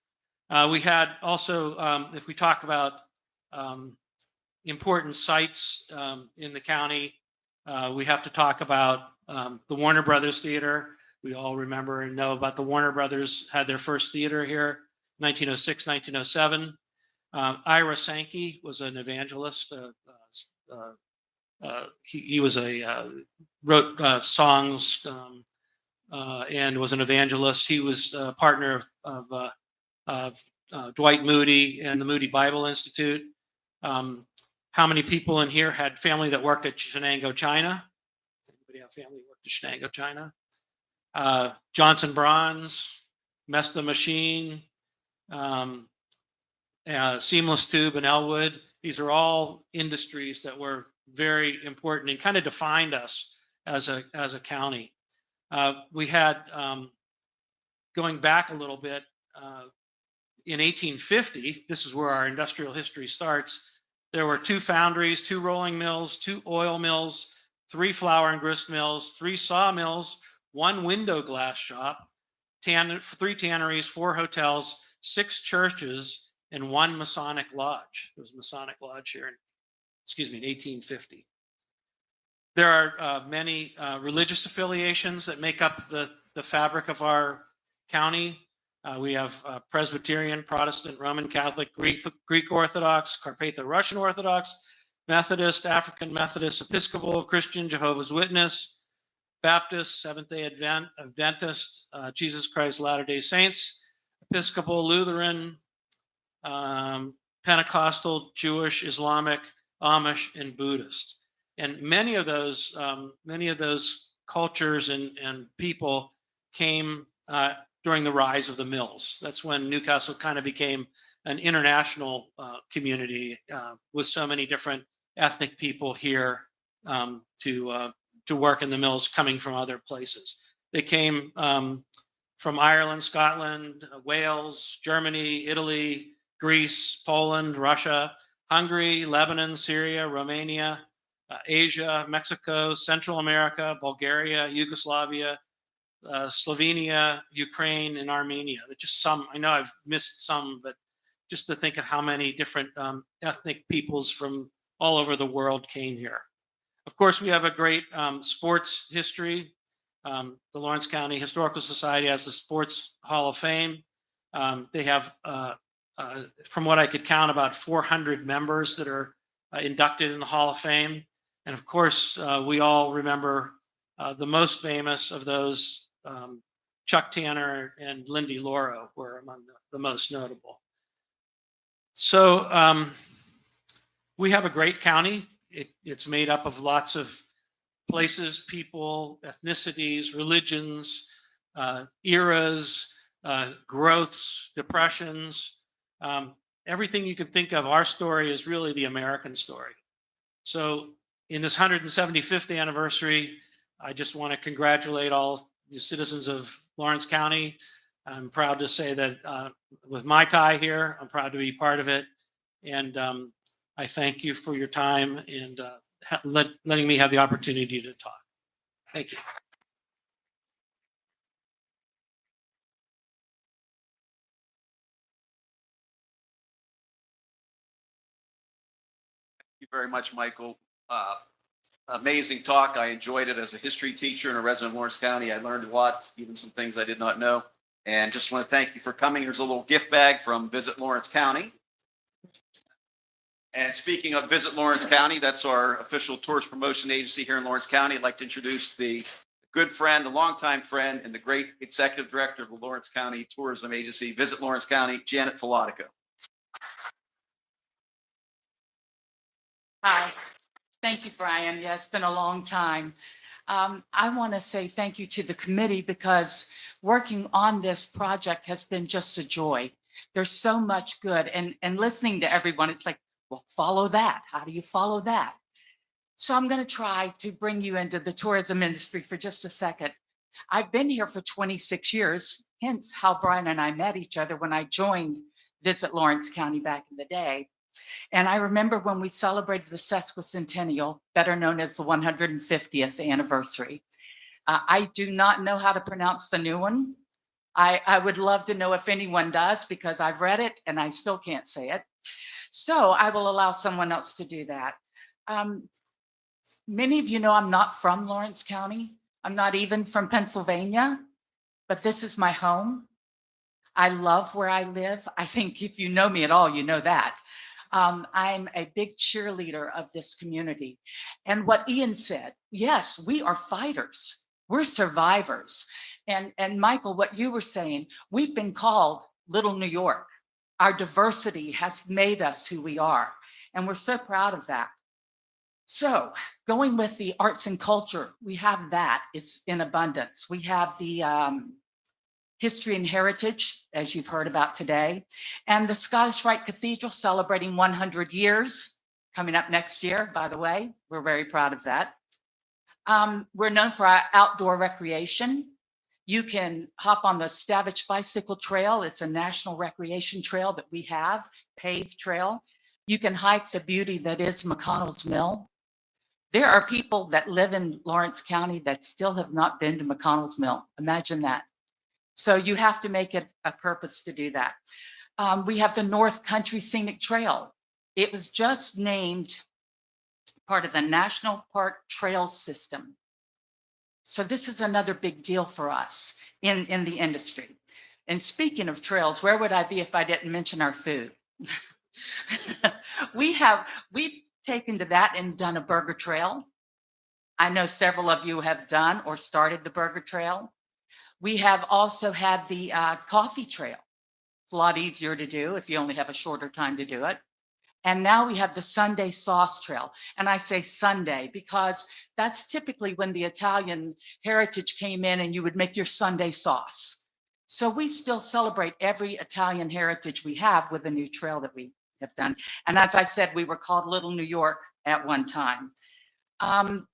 We had also, if we talk about important sites in the county, we have to talk about the Warner Brothers Theater. We all remember and know about the Warner Brothers had their first theater here, 1906, 1907. Ira Sankey was an evangelist. He was wrote songs and was an evangelist. He was a partner of Dwight Moody and the Moody Bible Institute. How many people in here had family that worked at Shenango, China? Anybody have family who worked at Shenango, China? Johnson Bronze, Mesta Machine, Seamless Tube in Elwood. These are all industries that were very important and kind of defined us as a county. We had, going back a little bit, in 1850, this is where our industrial history starts. There were 2 foundries, 2 rolling mills, 2 oil mills, 3 flour and grist mills, 3 sawmills, 1 window glass shop, 3 tanneries, 4 hotels, 6 churches, and 1 Masonic lodge. There was a Masonic lodge here in 1850. There are many religious affiliations that make up the fabric of our county. We have Presbyterian, Protestant, Roman Catholic, Greek Orthodox, Carpatho-Russian Orthodox, Methodist, African Methodist, Episcopal, Christian, Jehovah's Witness, Baptist, Seventh-day Adventist, Jesus Christ Latter-day Saints, Episcopal, Lutheran, Pentecostal, Jewish, Islamic, Amish, and Buddhist. And many of those cultures and people came during the rise of the mills. That's when Newcastle kind of became an international community with so many different ethnic people here to work in the mills coming from other places. They came from Ireland, Scotland, Wales, Germany, Italy, Greece, Poland, Russia, Hungary, Lebanon, Syria, Romania, Asia, Mexico, Central America, Bulgaria, Yugoslavia, Slovenia, Ukraine, and Armenia. Just some, I know I've missed some, but just to think of how many different ethnic peoples from all over the world came here. Of course, we have a great sports history. The Lawrence County Historical Society has the Sports Hall of Fame. They have, from what I could count, about 400 members that are inducted in the Hall of Fame. And of course, we all remember the most famous of those, Chuck Tanner and Lindy Lauro were among the most notable. So we have a great county. It's made up of lots of places, people, ethnicities, religions, eras, growths, depressions, everything you could think of. Our story is really the American story. So in this 175th anniversary, I just want to congratulate all the citizens of Lawrence County. I'm proud to say that with my tie here, I'm proud to be part of it. And I thank you for your time and letting me have the opportunity to talk. Thank you. Thank you very much, Michael. Amazing talk. I enjoyed it as a history teacher and a resident of Lawrence County. I learned a lot, even some things I did not know. And just want to thank you for coming. Here's a little gift bag from Visit Lawrence County. And speaking of Visit Lawrence County, that's our official tourist promotion agency here in Lawrence County. I'd like to introduce the good friend, a longtime friend, and the great executive director of the Lawrence County Tourism Agency, Visit Lawrence County, Janet Filatico. Hi. Thank you, Brian. Yeah, it's been a long time. I want to say thank you to the committee because working on this project has been just a joy. There's so much good. And listening to everyone, it's like, well, follow that. How do you follow that? So I'm going to try to bring you into the tourism industry for just a second. I've been here for 26 years, hence how Brian and I met each other when I joined Visit Lawrence County back in the day. And I remember when we celebrated the sesquicentennial, better known as the 150th anniversary. I do not know how to pronounce the new one. I would love to know if anyone does because I've read it and I still can't say it. So I will allow someone else to do that. Many of you know I'm not from Lawrence County. I'm not even from Pennsylvania, but this is my home. I love where I live. I think if you know me at all, you know that. I'm a big cheerleader of this community. And what Ian said, yes, we are fighters. We're survivors. And Michael, what you were saying, we've been called Little New York. Our diversity has made us who we are, and we're so proud of that. So going with the arts and culture, we have that. It's in abundance. We have the history and heritage, as you've heard about today, and the Scottish Rite Cathedral celebrating 100 years coming up next year, by the way. We're very proud of that. We're known for our outdoor recreation. You can hop on the Stavich Bicycle Trail. It's a national recreation trail that we have, paved trail. You can hike the beauty that is McConnell's Mill. There are people that live in Lawrence County that still have not been to McConnell's Mill. Imagine that. So you have to make it a purpose to do that. We have the North Country Scenic Trail. It was just named part of the National Park Trail System. So this is another big deal for us in the industry. And speaking of trails, where would I be if I didn't mention our food? We've taken to that and done a burger trail. I know several of you have done or started the burger trail. We have also had the coffee trail. It's a lot easier to do if you only have a shorter time to do it. And now we have the Sunday sauce trail. And I say Sunday because that's typically when the Italian heritage came in and you would make your Sunday sauce. So we still celebrate every Italian heritage we have with a new trail that we have done. And as I said, we were called Little New York at one time. We're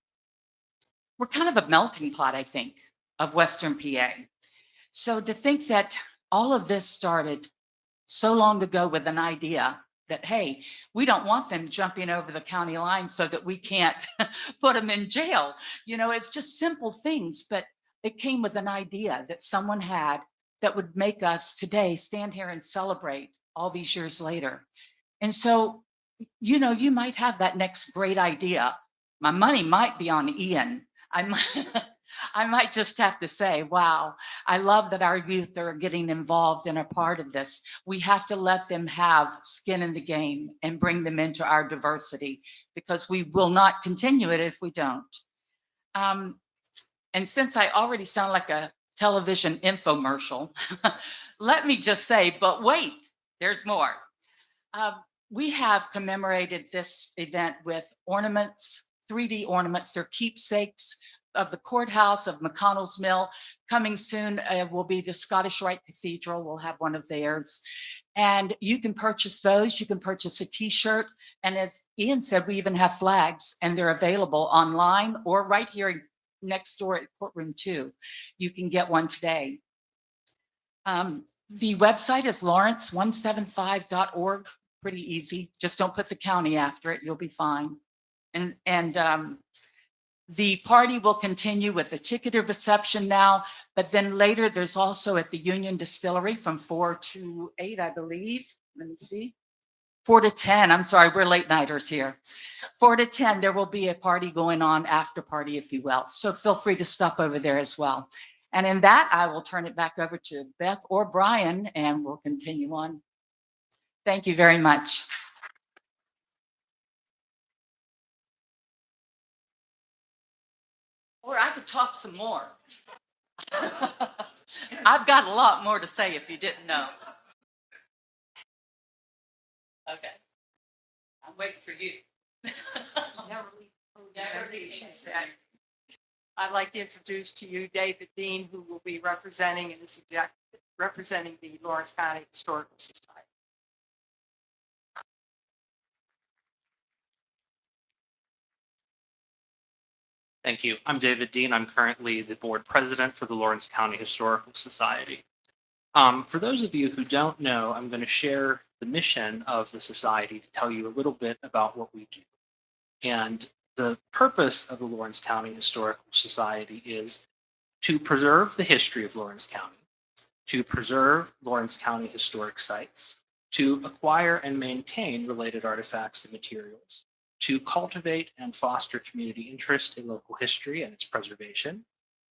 kind of a melting pot, I think, of Western PA. So to think that all of this started so long ago with an idea that, hey, we don't want them jumping over the county line so that we can't put them in jail. You know, it's just simple things, but it came with an idea that someone had that would make us today stand here and celebrate all these years later. And so, you know, you might have that next great idea. My money might be on Ian. I might just have to say, wow, I love that our youth are getting involved and a part of this. We have to let them have skin in the game and bring them into our diversity because we will not continue it if we don't. And since I already sound like a television infomercial, let me just say, but wait, there's more. We have commemorated this event with ornaments, 3D ornaments. They're keepsakes of the courthouse of McConnell's Mill. Coming soon will be the Scottish Rite Cathedral. We'll have one of theirs. And you can purchase those. You can purchase a t-shirt. And as Ian said, we even have flags and they're available online or right here next door at Courtroom 2. You can get one today. The website is lawrence175.org. Pretty easy. Just don't put the county after it. You'll be fine. And the party will continue with a ticketed reception now, but then later there's also at the Union Distillery from 4 to 8, I believe. Let me see. 4 to 10. I'm sorry, we're late nighters here. 4 to 10, there will be a party going on, after party, if you will. So feel free to stop over there as well. And in that, I will turn it back over to Beth or Brian, and we'll continue on. Thank you very much. Or I could talk some more. I've got a lot more to say if you didn't know. Okay. I'm waiting for you. Never leave, she said. I'd like to introduce to you David Dean, who will be representing the Lawrence County Historical Society. Thank you. I'm David Dean. I'm currently the board president for the Lawrence County Historical Society. For those of you who don't know, I'm going to share the mission of the society to tell you a little bit about what we do. And the purpose of the Lawrence County Historical Society is to preserve the history of Lawrence County, to preserve Lawrence County historic sites, to acquire and maintain related artifacts and materials, to cultivate and foster community interest in local history and its preservation,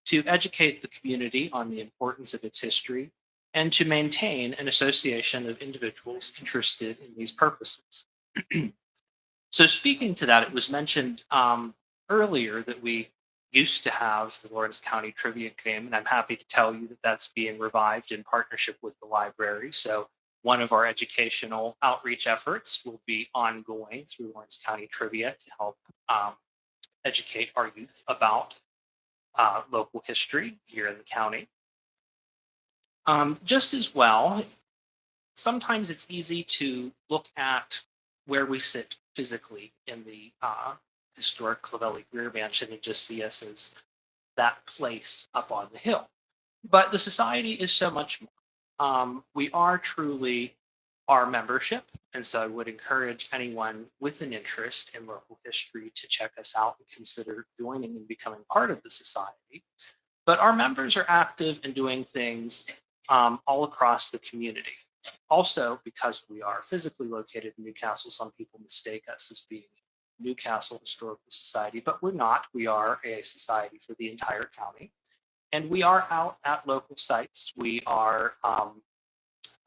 to educate the community on the importance of its history, and to maintain an association of individuals interested in these purposes. So speaking to that, it was mentioned earlier that we used to have the Lawrence County Trivia Game, and I'm happy to tell you that that's being revived in partnership with the library. So one of our educational outreach efforts will be ongoing through Lawrence County Trivia to help educate our youth about local history here in the county. Just as well, sometimes it's easy to look at where we sit physically in the historic Clavelli Greer Mansion and just see us as that place up on the hill. But the society is so much more. We are truly our membership. And so I would encourage anyone with an interest in local history to check us out and consider joining and becoming part of the society. But our members are active in doing things all across the community. Also, because we are physically located in Newcastle, some people mistake us as being Newcastle Historical Society, but we're not. We are a society for the entire county. And we are out at local sites. We are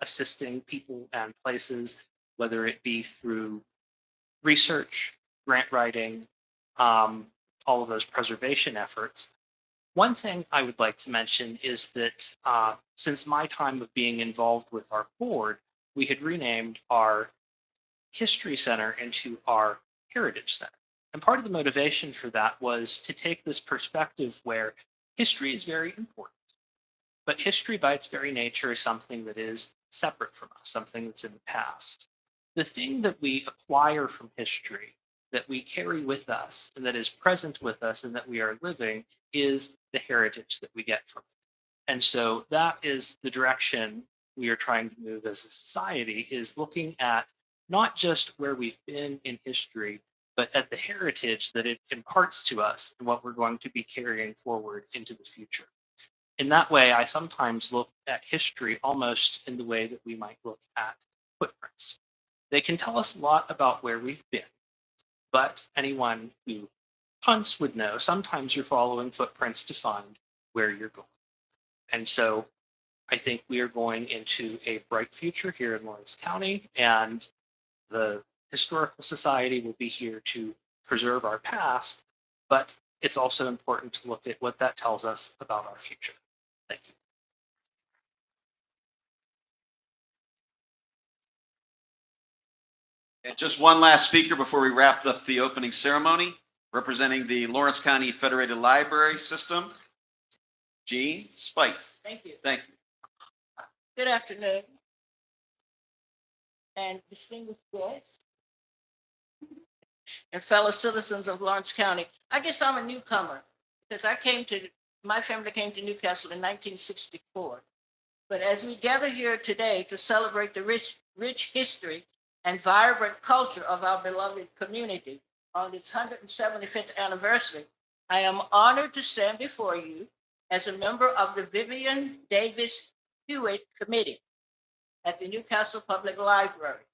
assisting people and places, whether it be through research, grant writing, all of those preservation efforts. One thing I would like to mention is that since my time of being involved with our board, we had renamed our History Center into our Heritage Center. And part of the motivation for that was to take this perspective where history is very important, but history by its very nature is something that is separate from us, something that's in the past. The thing that we acquire from history, that we carry with us, and that is present with us, and that we are living, is the heritage that we get from it. And so that is the direction we are trying to move as a society, is looking at not just where we've been in history, but at the heritage that it imparts to us and what we're going to be carrying forward into the future. In that way, I sometimes look at history almost in the way that we might look at footprints. They can tell us a lot about where we've been, but anyone who hunts would know sometimes you're following footprints to find where you're going. And so I think we are going into a bright future here in Lawrence County, and the Historical Society will be here to preserve our past, but it's also important to look at what that tells us about our future. Thank you. And just one last speaker before we wrap up the opening ceremony, representing the Lawrence County Federated Library System, Jean Spice. Thank you. Thank you. Good afternoon. And distinguished guests and fellow citizens of Lawrence County. I guess I'm a newcomer because my family came to Newcastle in 1964. But as we gather here today to celebrate the rich history and vibrant culture of our beloved community on its 175th anniversary, I am honored to stand before you as a member of the Vivian Davis Hewitt Committee at the Newcastle Public Library.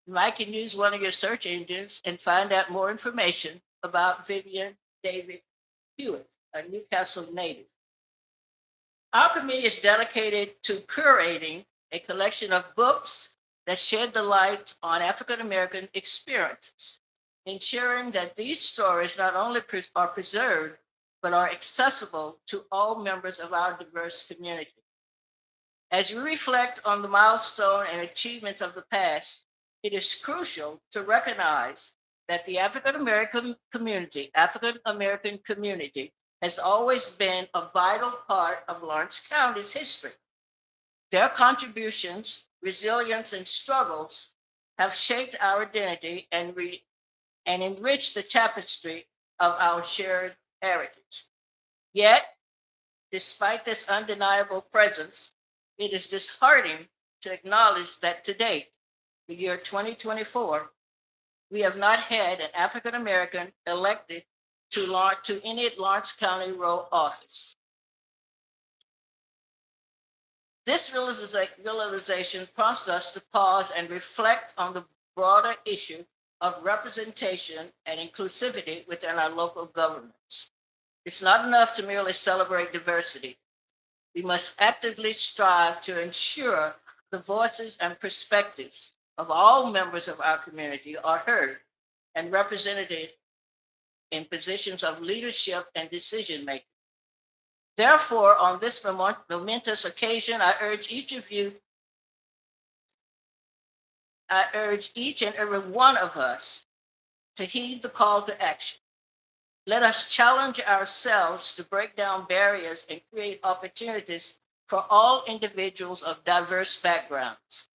You might can use one of your search engines and find out more information about Vivian Davis Hewitt, a Newcastle native. Our committee is dedicated to curating a collection of books that shed the light on African-American experiences, ensuring that these stories not only are preserved, but are accessible to all members of our diverse community. As we reflect on the milestone and achievements of the past, it is crucial to recognize that the African-American community has always been a vital part of Lawrence County's history. Their contributions, resilience, and struggles have shaped our identity and enriched the tapestry of our shared heritage. Yet, despite this undeniable presence, it is disheartening to acknowledge that to date, the year 2024, we have not had an African-American elected to any Lawrence County row office. This realization prompts us to pause and reflect on the broader issue of representation and inclusivity within our local governments. It's not enough to merely celebrate diversity. We must actively strive to ensure the voices and perspectives of all members of our community are heard and represented in positions of leadership and decision-making. Therefore, on this momentous occasion, I urge each and every one of us to heed the call to action. Let us challenge ourselves to break down barriers and create opportunities for all individuals of diverse backgrounds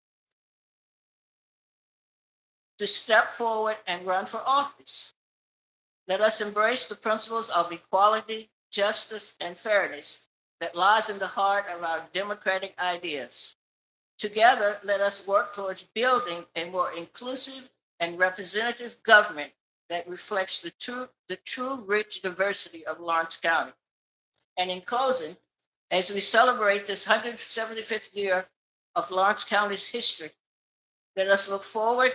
to step forward and run for office. Let us embrace the principles of equality, justice, and fairness that lies in the heart of our democratic ideas. Together, let us work towards building a more inclusive and representative government that reflects the true rich diversity of Lawrence County. And in closing, as we celebrate this 175th year of Lawrence County's history, let us look forward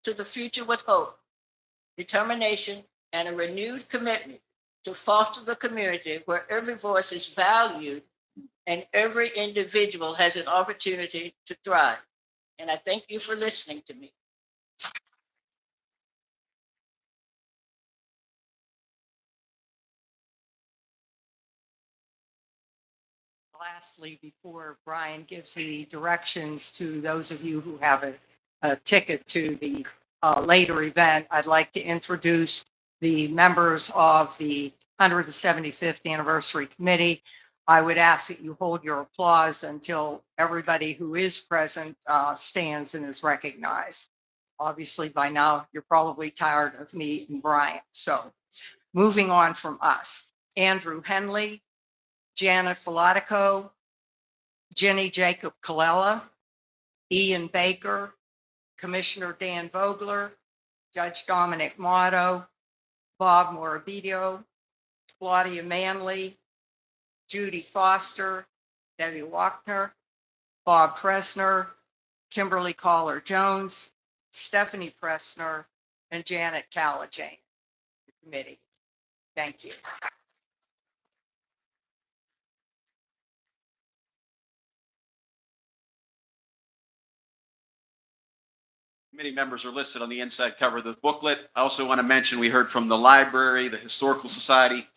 to the future with hope, determination, and a renewed commitment to foster the community where every voice is valued and every individual has an opportunity to thrive. And I thank you for listening to me. Lastly, before Brian gives the directions to those of you who have a ticket to the later event, I'd like to introduce the members of the 175th Anniversary Committee. I would ask that you hold your applause until everybody who is present stands and is recognized. Obviously, by now, you're probably tired of me and Brian. So moving on from us, Andrew Henley, Janet Filatico, Jenny Jacob Colella, Ian Baker, Commissioner Dan Vogler, Judge Dominic Motto, Bob Morabito, Claudia Manley, Judy Foster, Debbie Wachner, Bob Presner, Kimberly Collar Jones, Stephanie Presner, and Janet Calajane, the committee. Thank you. Committee members are listed on the inside cover of the booklet. I also want to mention we heard from the library, the Historical Society.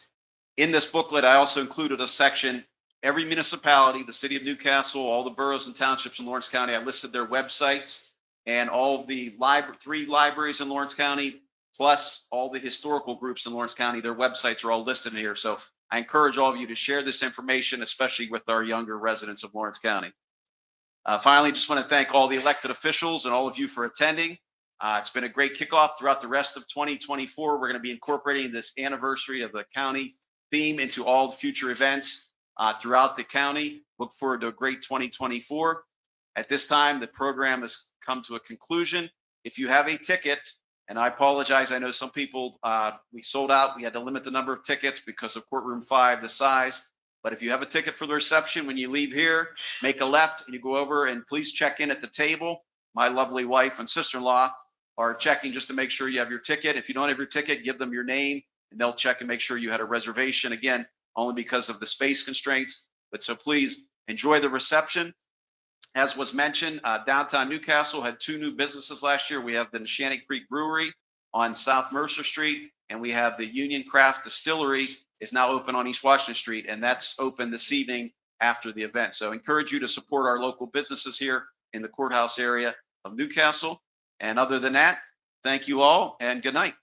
In this booklet, I also included a section, every municipality, the city of Newcastle, all the boroughs and townships in Lawrence County, I listed their websites, and all the 3 libraries in Lawrence County, plus all the historical groups in Lawrence County, their websites are all listed in here. So I encourage all of you to share this information, especially with our younger residents of Lawrence County. Finally, just want to thank all the elected officials and all of you for attending. It's been a great kickoff throughout the rest of 2024. We're going to be incorporating this anniversary of the county theme into all the future events throughout the county. Look forward to a great 2024. At this time, the program has come to a conclusion. If you have a ticket, and I apologize, I know some people, we sold out. We had to limit the number of tickets because of courtroom 5, the size. But if you have a ticket for the reception, when you leave here, make a left and you go over and please check in at the table. My lovely wife and sister-in-law are checking just to make sure you have your ticket. If you don't have your ticket, give them your name and they'll check and make sure you had a reservation. Again, only because of the space constraints. But so please enjoy the reception. As was mentioned, downtown Newcastle had 2 new businesses last year. We have the Neshannock Creek Brewery on South Mercer Street, and we have the Union Craft Distillery is now open on East Washington Street, and that's open this evening after the event. So I encourage you to support our local businesses here in the courthouse area of Newcastle. And other than that, thank you all and good night.